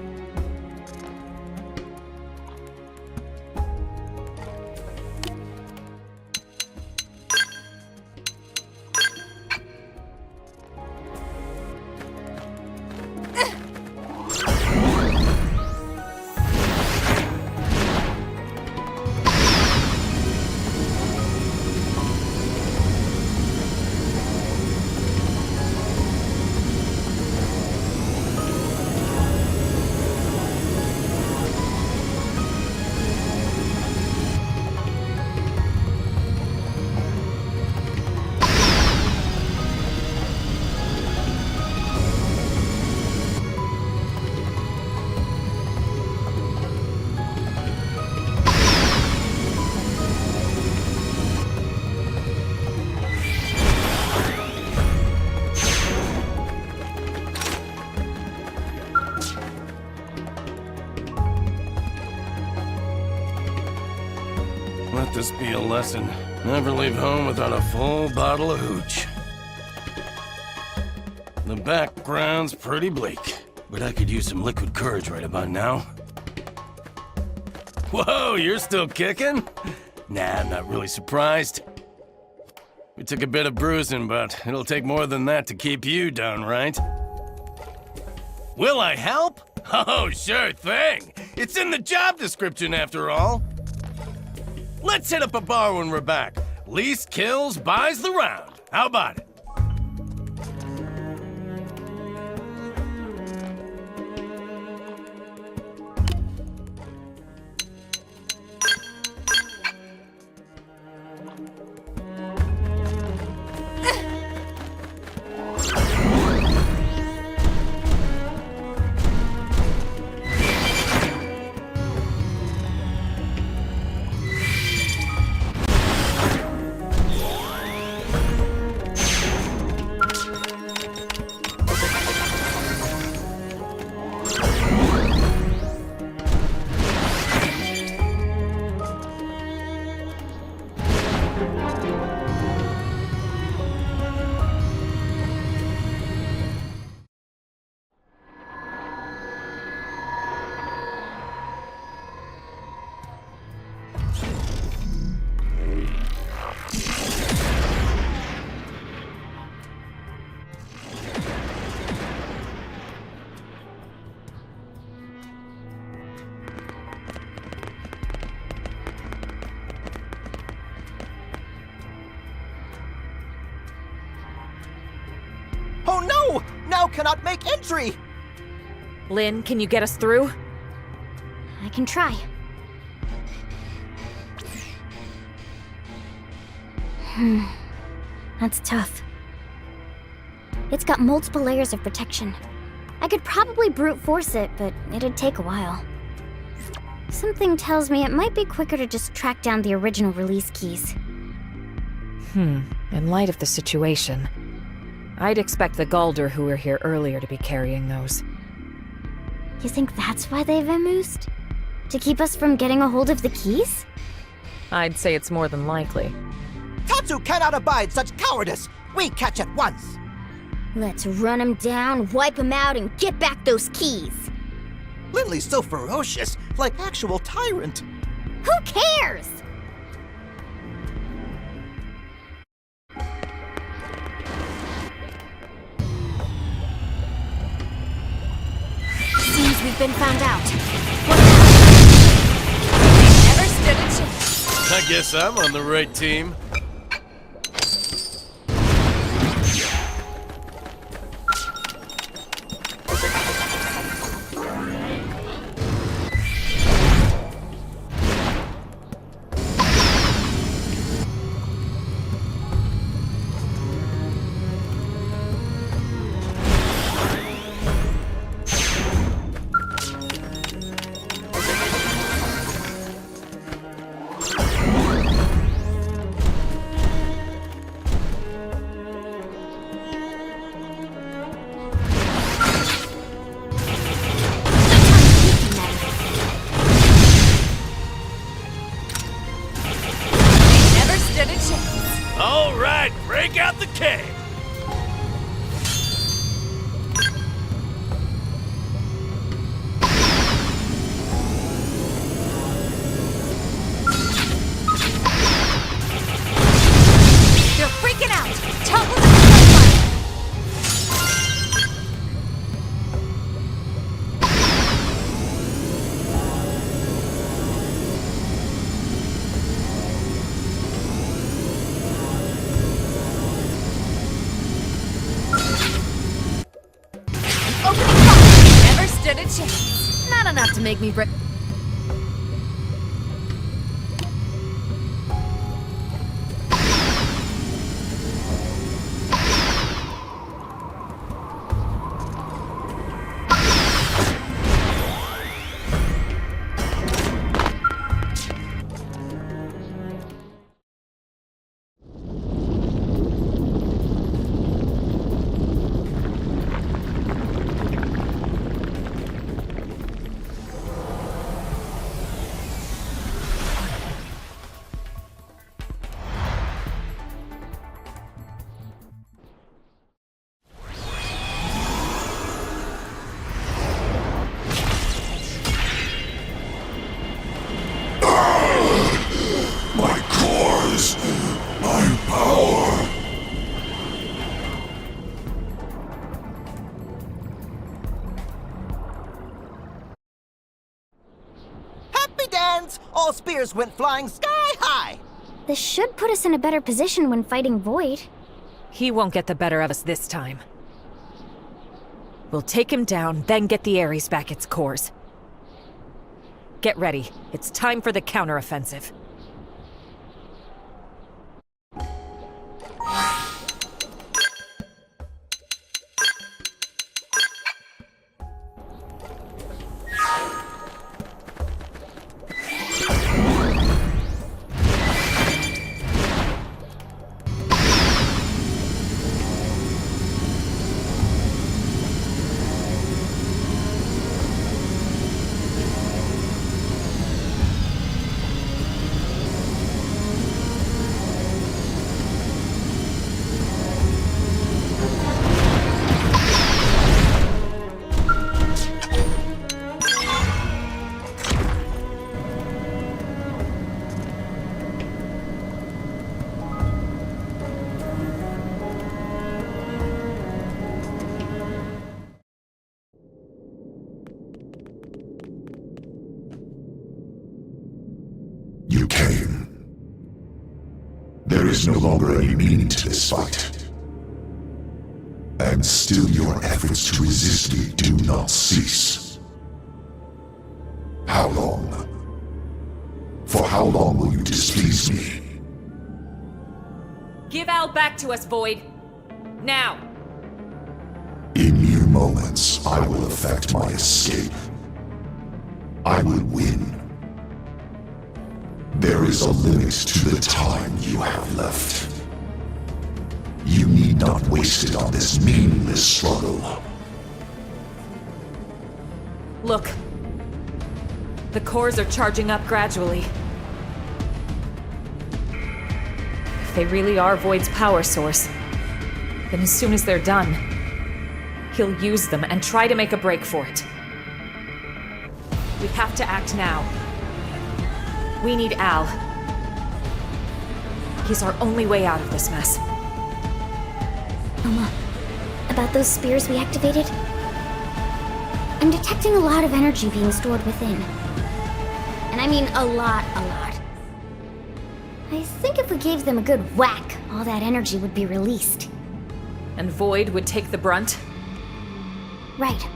Let this be a lesson. Never leave home without a full bottle of hooch. The background's pretty bleak, but I could use some liquid courage right about now. Whoa, you're still kicking? Nah, I'm not really surprised. We took a bit of bruising, but it'll take more than that to keep you down, right? Will I help? Oh, sure thing. It's in the job description, after all. Let's hit up a bar when we're back. Least kills buys the round. How about it? cannot make entry! Lynn, can you get us through? I can try. That's tough. It's got multiple layers of protection. I could probably brute force it, but it'd take a while. Something tells me it might be quicker to just track down the original release keys. In light of the situation, I'd expect the Galder who were here earlier to be carrying those. You think that's why they vamoosed? To keep us from getting a hold of the keys? I'd say it's more than likely. Tatsu cannot abide such cowardice! We catch at once! Let's run him down, wipe him out, and get back those keys! Lindley's so ferocious, like actual tyrant. Who cares? Seems we've been found out. Never stood a chance. I guess I'm on the right team. All right, break out the keg. They're freaking out! Topple the pipeline! Never stood a chance. Not enough to make me break. My cores, my power. Happy dance! All spears went flying sky high! This should put us in a better position when fighting Void. He won't get the better of us this time. We'll take him down, then get the Ares back its cores. Get ready. It's time for the counteroffensive. You came. There is no longer any meaning to this fight. And still your efforts to resist me do not cease. How long? For how long will you displease me? Give Al back to us, Void. Now! In mere moments, I will effect my escape. I will win. There is a limit to the time you have left. You need not waste it on this meaningless struggle. Look. The cores are charging up gradually. If they really are Void's power source, then as soon as they're done, he'll use them and try to make a break for it. We have to act now. We need Al. He's our only way out of this mess. Elma, about those spears we activated? I'm detecting a lot of energy being stored within. And I mean a lot. I think if we gave them a good whack, all that energy would be released. And Void would take the brunt? Right.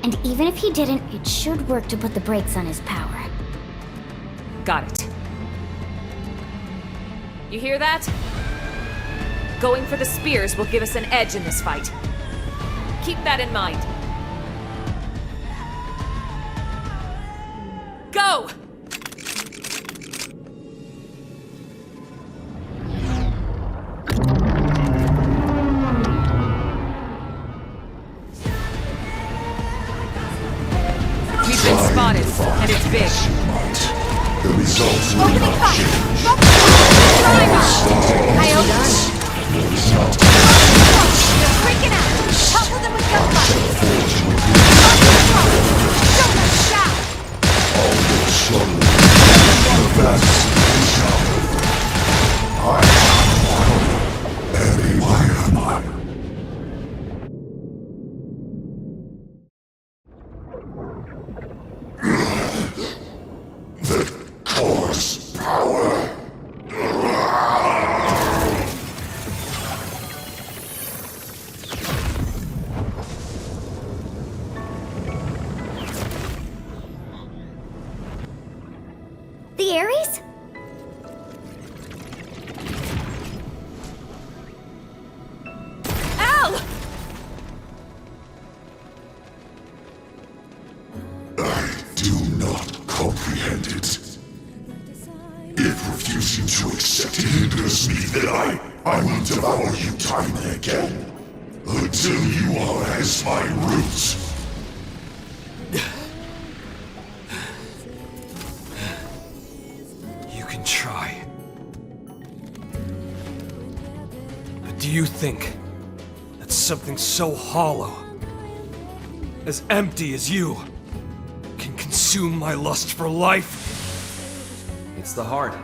And even if he didn't, it should work to put the brakes on his power. Got it. You hear that? Going for the spears will give us an edge in this fight. Keep that in mind. Go! We've been spotted, and it's big. The results will not change. They're freaking out! Topple them with gunfire! Don't let us down! All your struggle, the vast I am everywhere. The core's power. The Ares? Al! I do not comprehend it. If refusing to accept it hinders me, then I will devour you time and again. Until you are as my roots. You can try. But do you think that something so hollow, as empty as you, can consume my lust for life? It's the heart.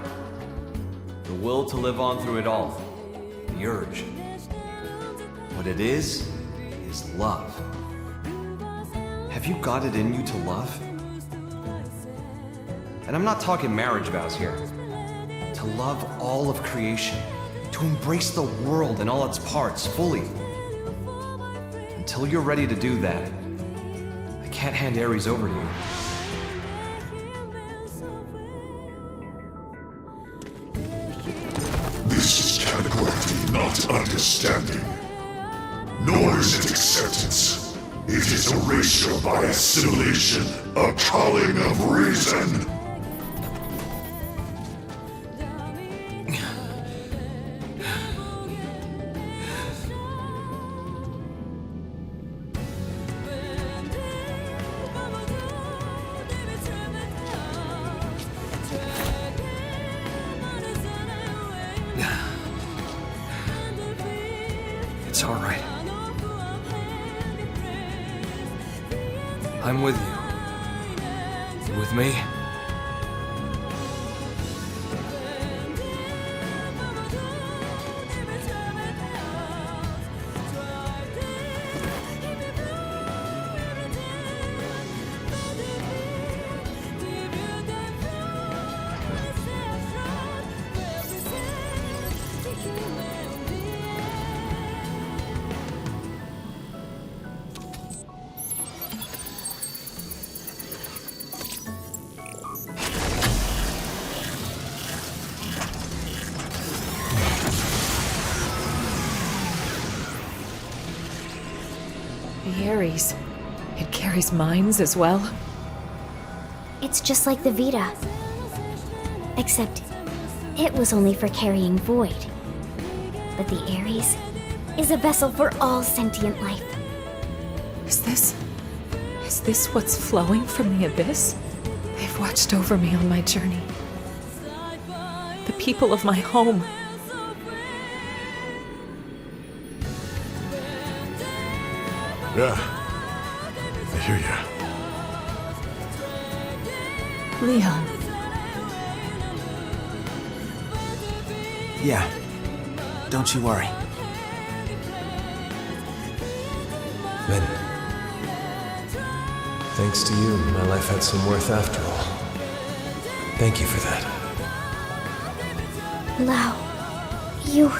The will to live on through it all. The urge. What it is love. Have you got it in you to love? And I'm not talking marriage vows here. To love all of creation. To embrace the world and all its parts fully. Until you're ready to do that, I can't hand Ares over to you. This is categorically not understanding. Nor is it acceptance. It is erasure by assimilation, a culling of reason. It's all right. I'm with you. You with me? Ares. It carries mines as well. It's just like the Vita. Except, it was only for carrying void. But the Ares is a vessel for all sentient life. Is this what's flowing from the abyss? They've watched over me on my journey. The people of my home. Yeah, I hear you. Leon. Yeah, don't you worry. Then, thanks to you, my life had some worth after all. Thank you for that. Lau, you...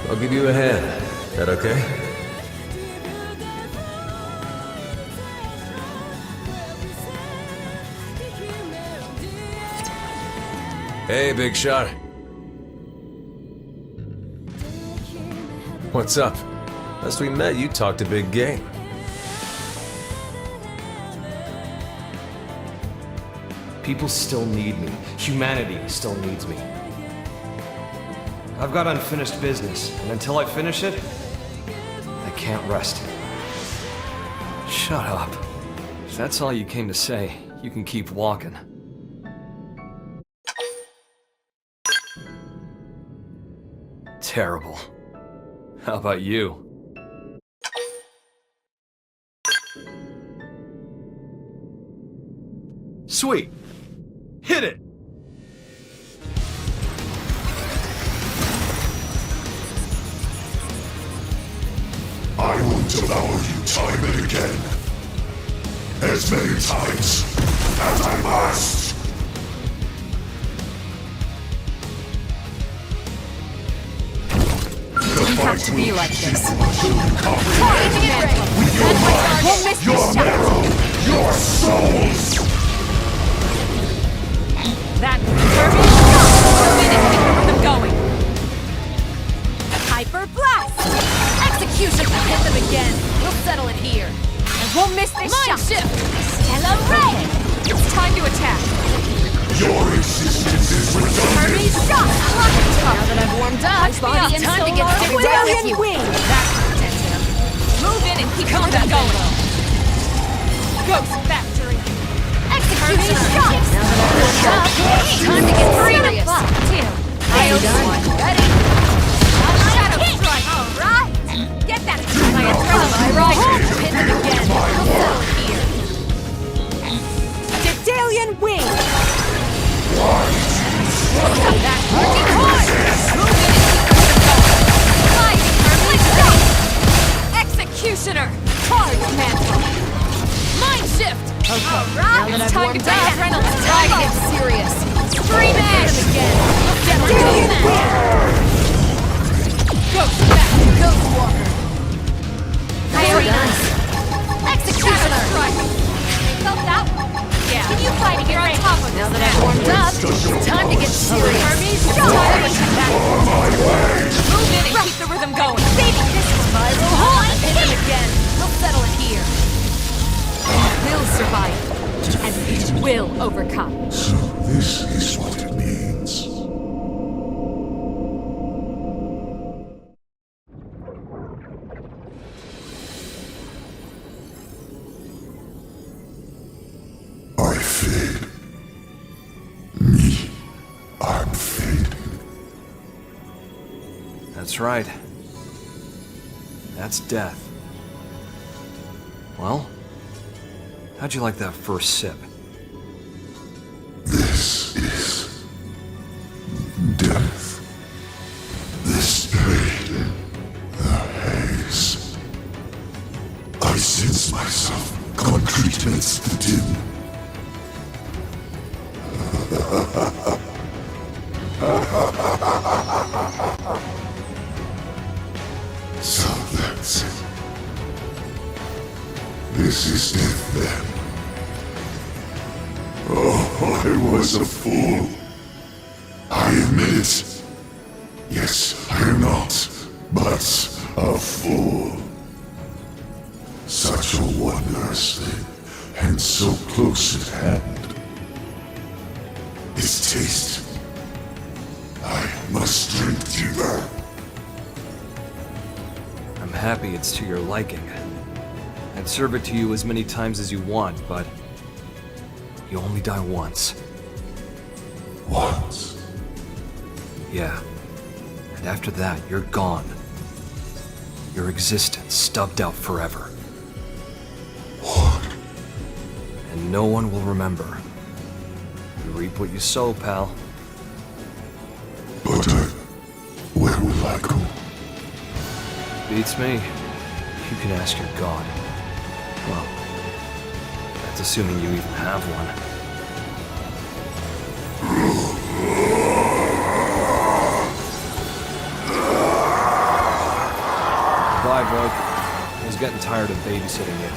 I'll give you a hand. That okay? Hey, big shot. What's up? Last we met, you talked a big game. People still need me. Humanity still needs me. I've got unfinished business, and until I finish it, I can't rest. Shut up. If that's all you came to say, you can keep walking. Terrible. How about you? Sweet. Hit it! I will devour you time and again. As many times as I must. Didn't have to be like this. We'll miss your marrow, your souls. That perfect shot! 1 minute, keep them going. Hyper blast! Execution! Hit them again. We'll settle it here. And we'll miss this shot. Mind shift! Stellar ray! It's time to attack. Your existence is redundant. Hermes shot! Now that I've warmed up, body and time to get down with you. That's intensive. Move in and keep combat going. Ghost Factory. Execution shot! Now that I've warmed up, time to get serious. Ios one. Ready? Shadow strike. All right. Get that my adrenaline right. Hit them again. We'll settle it here. Daedalian wing. That working hard! Move in and keep them going. Sliding Executioner! Charge mantle! Mind shift! Okay, alright, it's time to get adrenaline. Time to get serious. Scream at him again! Ghost back! Ghost walker! Very nice! Executioner! They felt that one? Yeah. Continue fighting, you're on top of it. Now that I've warmed up, it's time to get serious. Hermes, shot! Move in and keep the rhythm going. Saving this survival. Hit them again. We'll settle it here. We'll survive. And we will overcome. So this is what it means. I fade. Me, I'm fading. That's right. That's death. Well, how'd you like that first sip? This is death. This pain, the haze. I sense myself concrete amidst the dim. So that's it. This is death then. Oh, I was a fool. I admit it. Yes, I am not. But A fool. Such a wondrous thing, and so close at hand. Its taste. I must drink deeper. I'm happy it's to your liking. I'd serve it to you as many times as you want, but you only die once. Once? Yeah. And after that, you're gone. Your existence stubbed out forever. What? And no one will remember. You reap what you sow, pal. But where will I go? Beats me. You can ask your god. Well, that's assuming you even have one. Bye, Void. I was getting tired of babysitting you.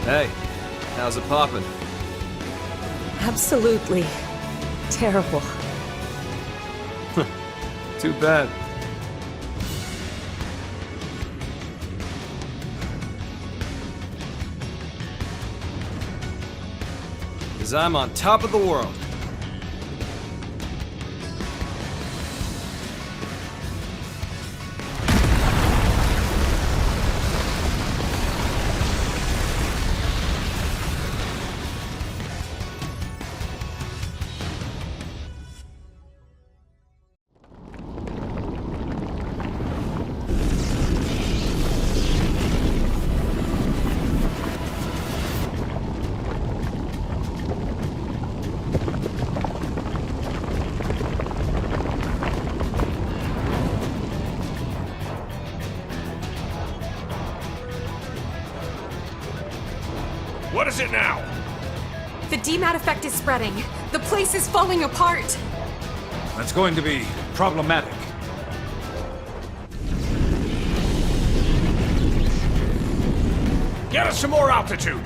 Hey, how's it poppin'? Absolutely terrible. Too bad. Cause I'm on top of the world. What is it now? The DMAT effect is spreading. The place is falling apart. That's going to be problematic. Get us some more altitude.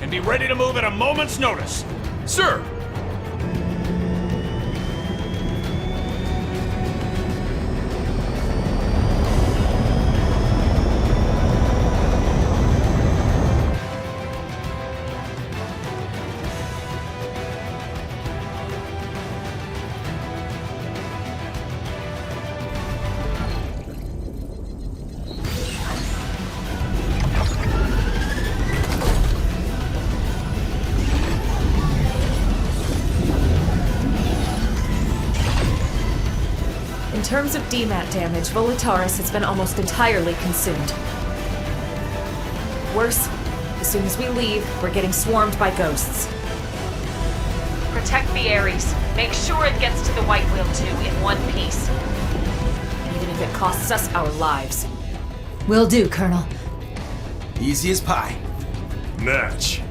And be ready to move at a moment's notice. Sir! In terms of DMAT damage, Volataris has been almost entirely consumed. Worse, as soon as we leave, we're getting swarmed by ghosts. Protect the Ares. Make sure it gets to the White Whale too, in one piece. Even if it costs us our lives. Will do, Colonel. Easy as pie. Natch.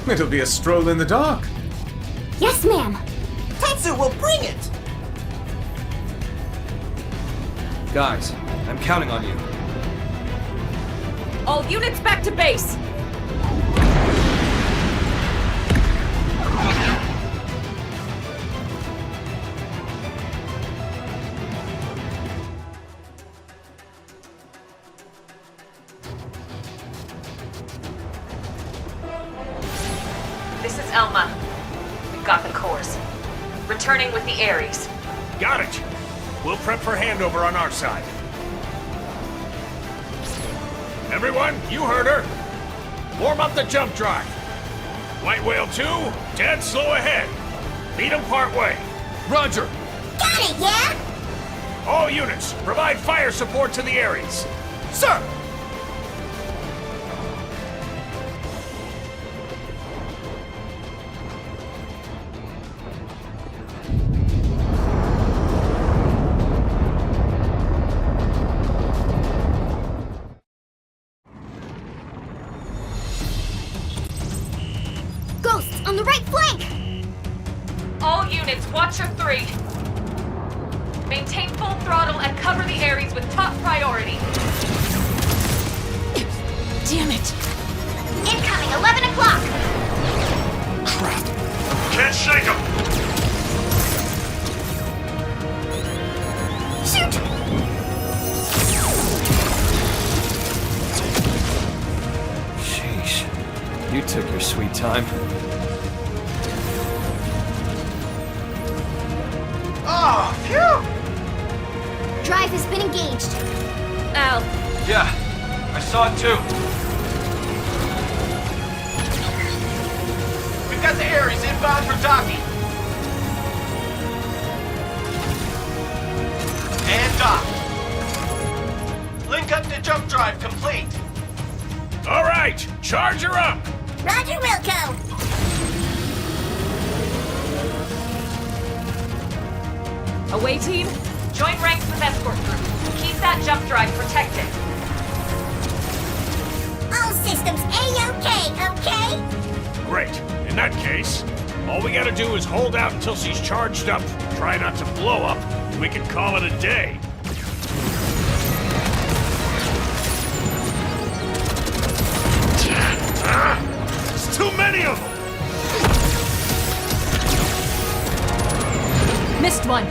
It'll be a stroll in the dark. Yes, ma'am. Tetsu will bring it! Guys, I'm counting on you. All units back to base! This is Elma. We've got the cores. Returning with the Ares. Got it. We'll prep for handover on our side. Everyone, you heard her. Warm up the jump drive. White Whale 2, dead slow ahead. Meet them part way. Roger. Got it, yeah? All units, provide fire support to the Ares. Sir! Ghosts on the right flank! Watcher 3. Maintain full throttle and cover the Ares with top priority. Damn it! Incoming, 11 o'clock! Can't shake him! Shoot! Sheesh. You took your sweet time. Oh, phew! Drive has been engaged. Al. Yeah, I saw it too. We've got the Ares inbound for docking. And dock. Link up to jump drive complete. All right, charge her up! Roger, Wilco. Away team, join ranks with escort group. Keep that jump drive protected. All systems A-OK, okay? Great. In that case, all we gotta do is hold out until she's charged up, try not to blow up, and we can call it a day. There's too many of them! Missed one!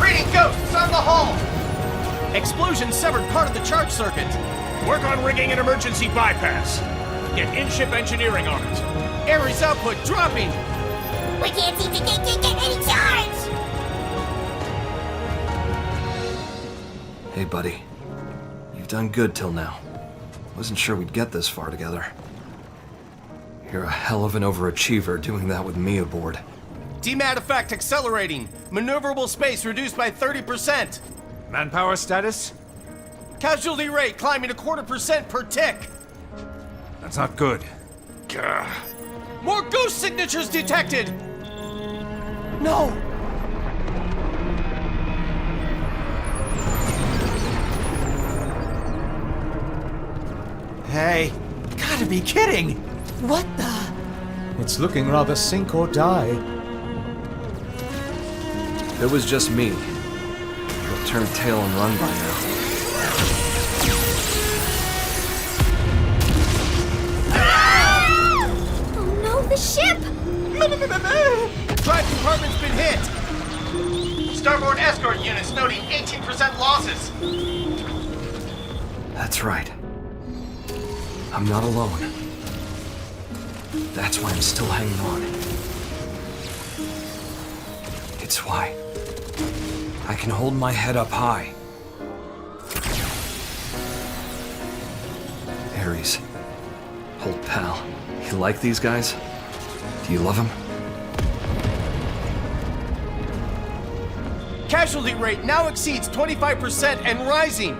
Reading ghosts on the hull. Explosion severed part of the charge circuit. Work on rigging an emergency bypass. Get in-ship engineering on it. Ares output dropping. We can't seem to get any charge! Hey, buddy. You've done good till now. Wasn't sure we'd get this far together. You're a hell of an overachiever doing that with me aboard. DMAT effect accelerating. Maneuverable space reduced by 30%. Manpower status? Casualty rate climbing 0.25% per tick. That's not good. Gah. More ghost signatures detected. No. Hey, gotta be kidding. What the? It's looking rather sink or die. If it was just me, I'd turn tail and run by now. Oh no, the ship! Drive compartment's been hit. Starboard escort units noting 18% losses. That's right. I'm not alone. That's why I'm still hanging on. It's why I can hold my head up high. Ares, old pal, you like these guys? Do you love them? Casualty rate now exceeds 25% and rising.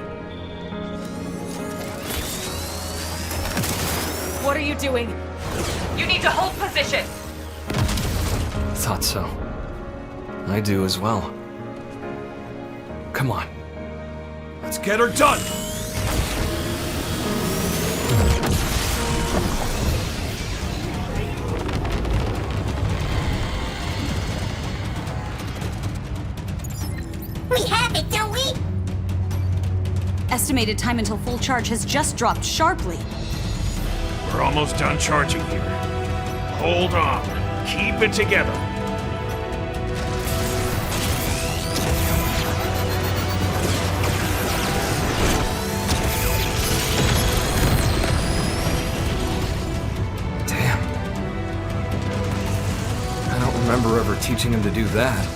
What are you doing? You need to hold position. Thought so. I do as well. Come on. Let's get her done! We have it, don't we? Estimated time until full charge has just dropped sharply. We're almost done charging here. Hold on. Keep it together. Damn. I don't remember ever teaching him to do that.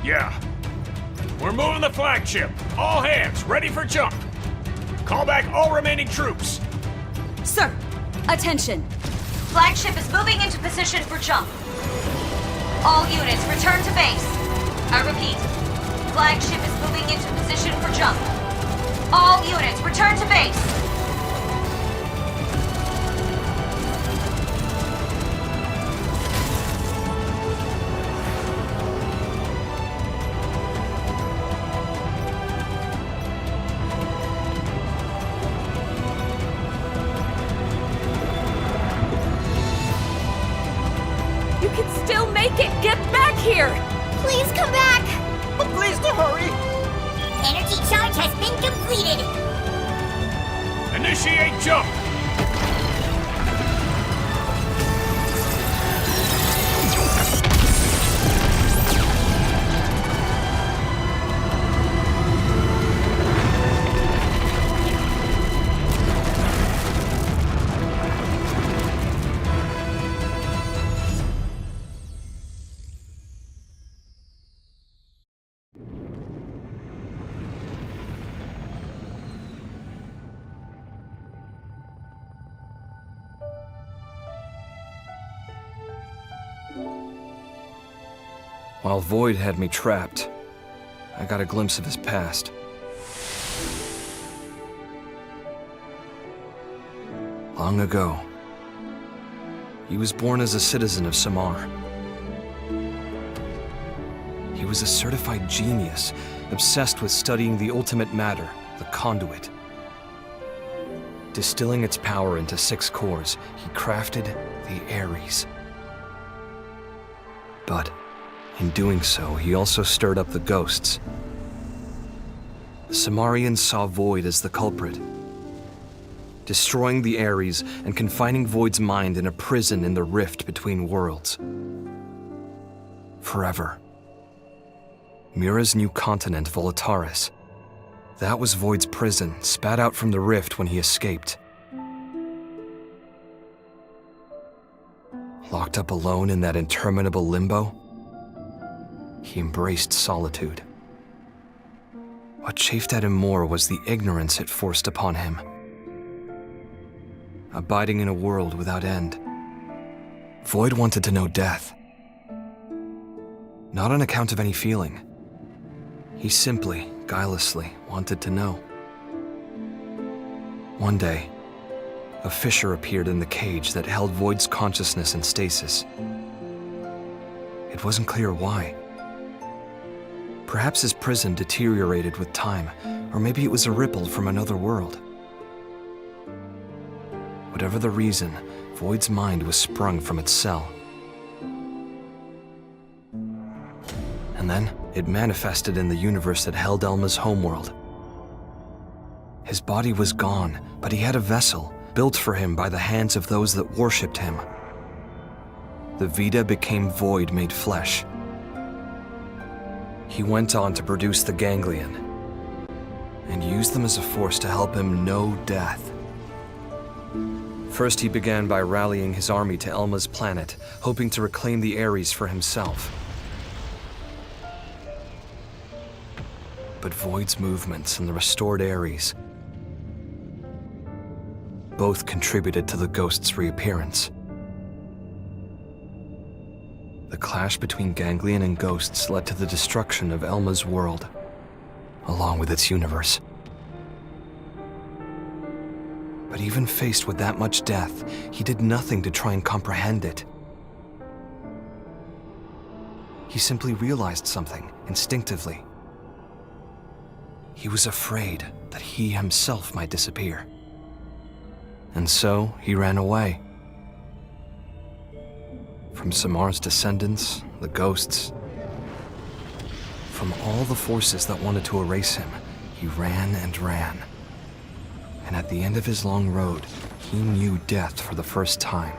Yeah. We're moving the flagship. All hands, ready for jump. Call back all remaining troops. Sir, attention. Flagship is moving into position for jump. All units, return to base. I repeat, flagship is moving into position for jump. All units, return to base. You can still make it! Get back here! Please come back! But please to hurry! Energy charge has been completed! Initiate jump! While Void had me trapped, I got a glimpse of his past. Long ago, he was born as a citizen of Samar. He was a certified genius, obsessed with studying the ultimate matter, the conduit. Distilling its power into 6 cores, he crafted the Ares. But in doing so, he also stirred up the ghosts. The Samarians saw Void as the culprit, destroying the Ares and confining Void's mind in a prison in the rift between worlds. Forever. Mira's new continent, Volataris. That was Void's prison, spat out from the rift when he escaped. Locked up alone in that interminable limbo, he embraced solitude. What chafed at him more was the ignorance it forced upon him. Abiding in a world without end, Void wanted to know death. Not on account of any feeling. He simply, guilelessly, wanted to know. One day, a fissure appeared in the cage that held Void's consciousness in stasis. It wasn't clear why. Perhaps his prison deteriorated with time, or maybe it was a ripple from another world. Whatever the reason, Void's mind was sprung from its cell. And then, it manifested in the universe that held Elma's homeworld. His body was gone, but he had a vessel, built for him by the hands of those that worshipped him. The Vita became Void made flesh. He went on to produce the Ganglion, and used them as a force to help him know death. First, he began by rallying his army to Elma's planet, hoping to reclaim the Ares for himself. But Void's movements and the restored Ares both contributed to the ghost's reappearance. The clash between Ganglion and ghosts led to the destruction of Elma's world, along with its universe. But even faced with that much death, he did nothing to try and comprehend it. He simply realized something, instinctively. He was afraid that he himself might disappear. And so, he ran away. From Samar's descendants, the ghosts, from all the forces that wanted to erase him, he ran and ran. And at the end of his long road, he knew death for the first time.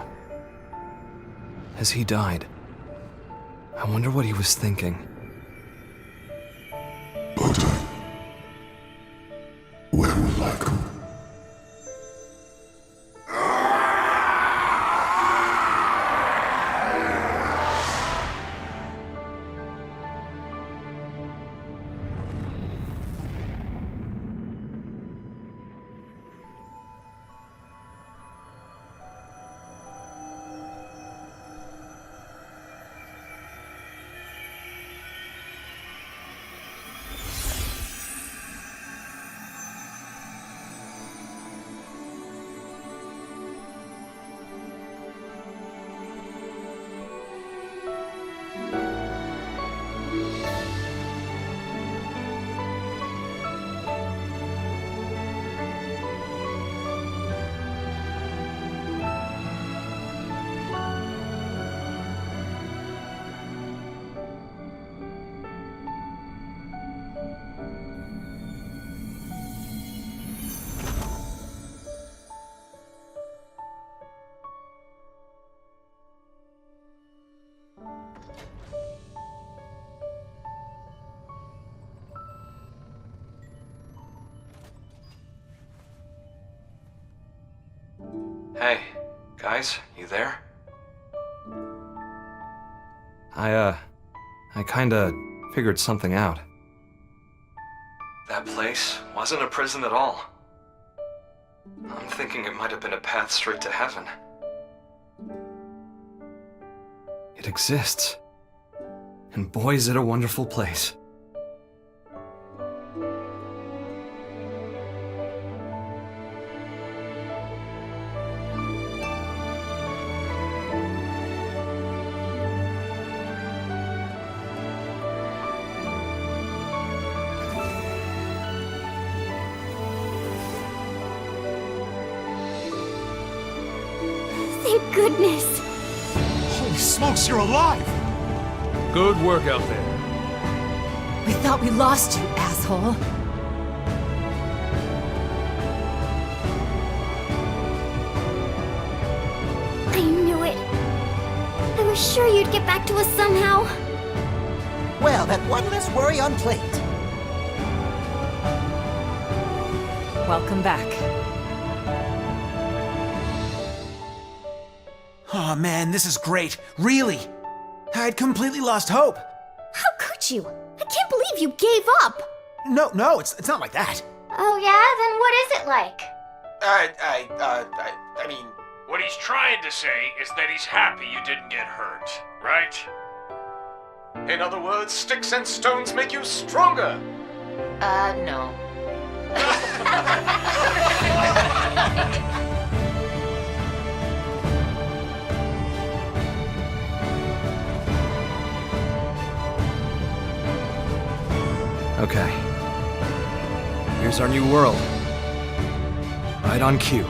As he died, I wonder what he was thinking. Where will I go? Hey, guys, you there? I kinda figured something out. That place wasn't a prison at all. I'm thinking it might have been a path straight to heaven. It exists. And boy, is it a wonderful place. Thank goodness. Holy smokes, you're alive! Good work out there. We thought we lost you, asshole. I knew it. I was sure you'd get back to us somehow. Well, that one less worry on plate. Welcome back. Oh man, this is great. Really. I'd completely lost hope. How could you? I can't believe you gave up. No, it's not like that. Oh yeah? Then what is it like? I mean... What he's trying to say is that he's happy you didn't get hurt, right? In other words, sticks and stones make you stronger. No. Okay. Here's our new world. Right on cue.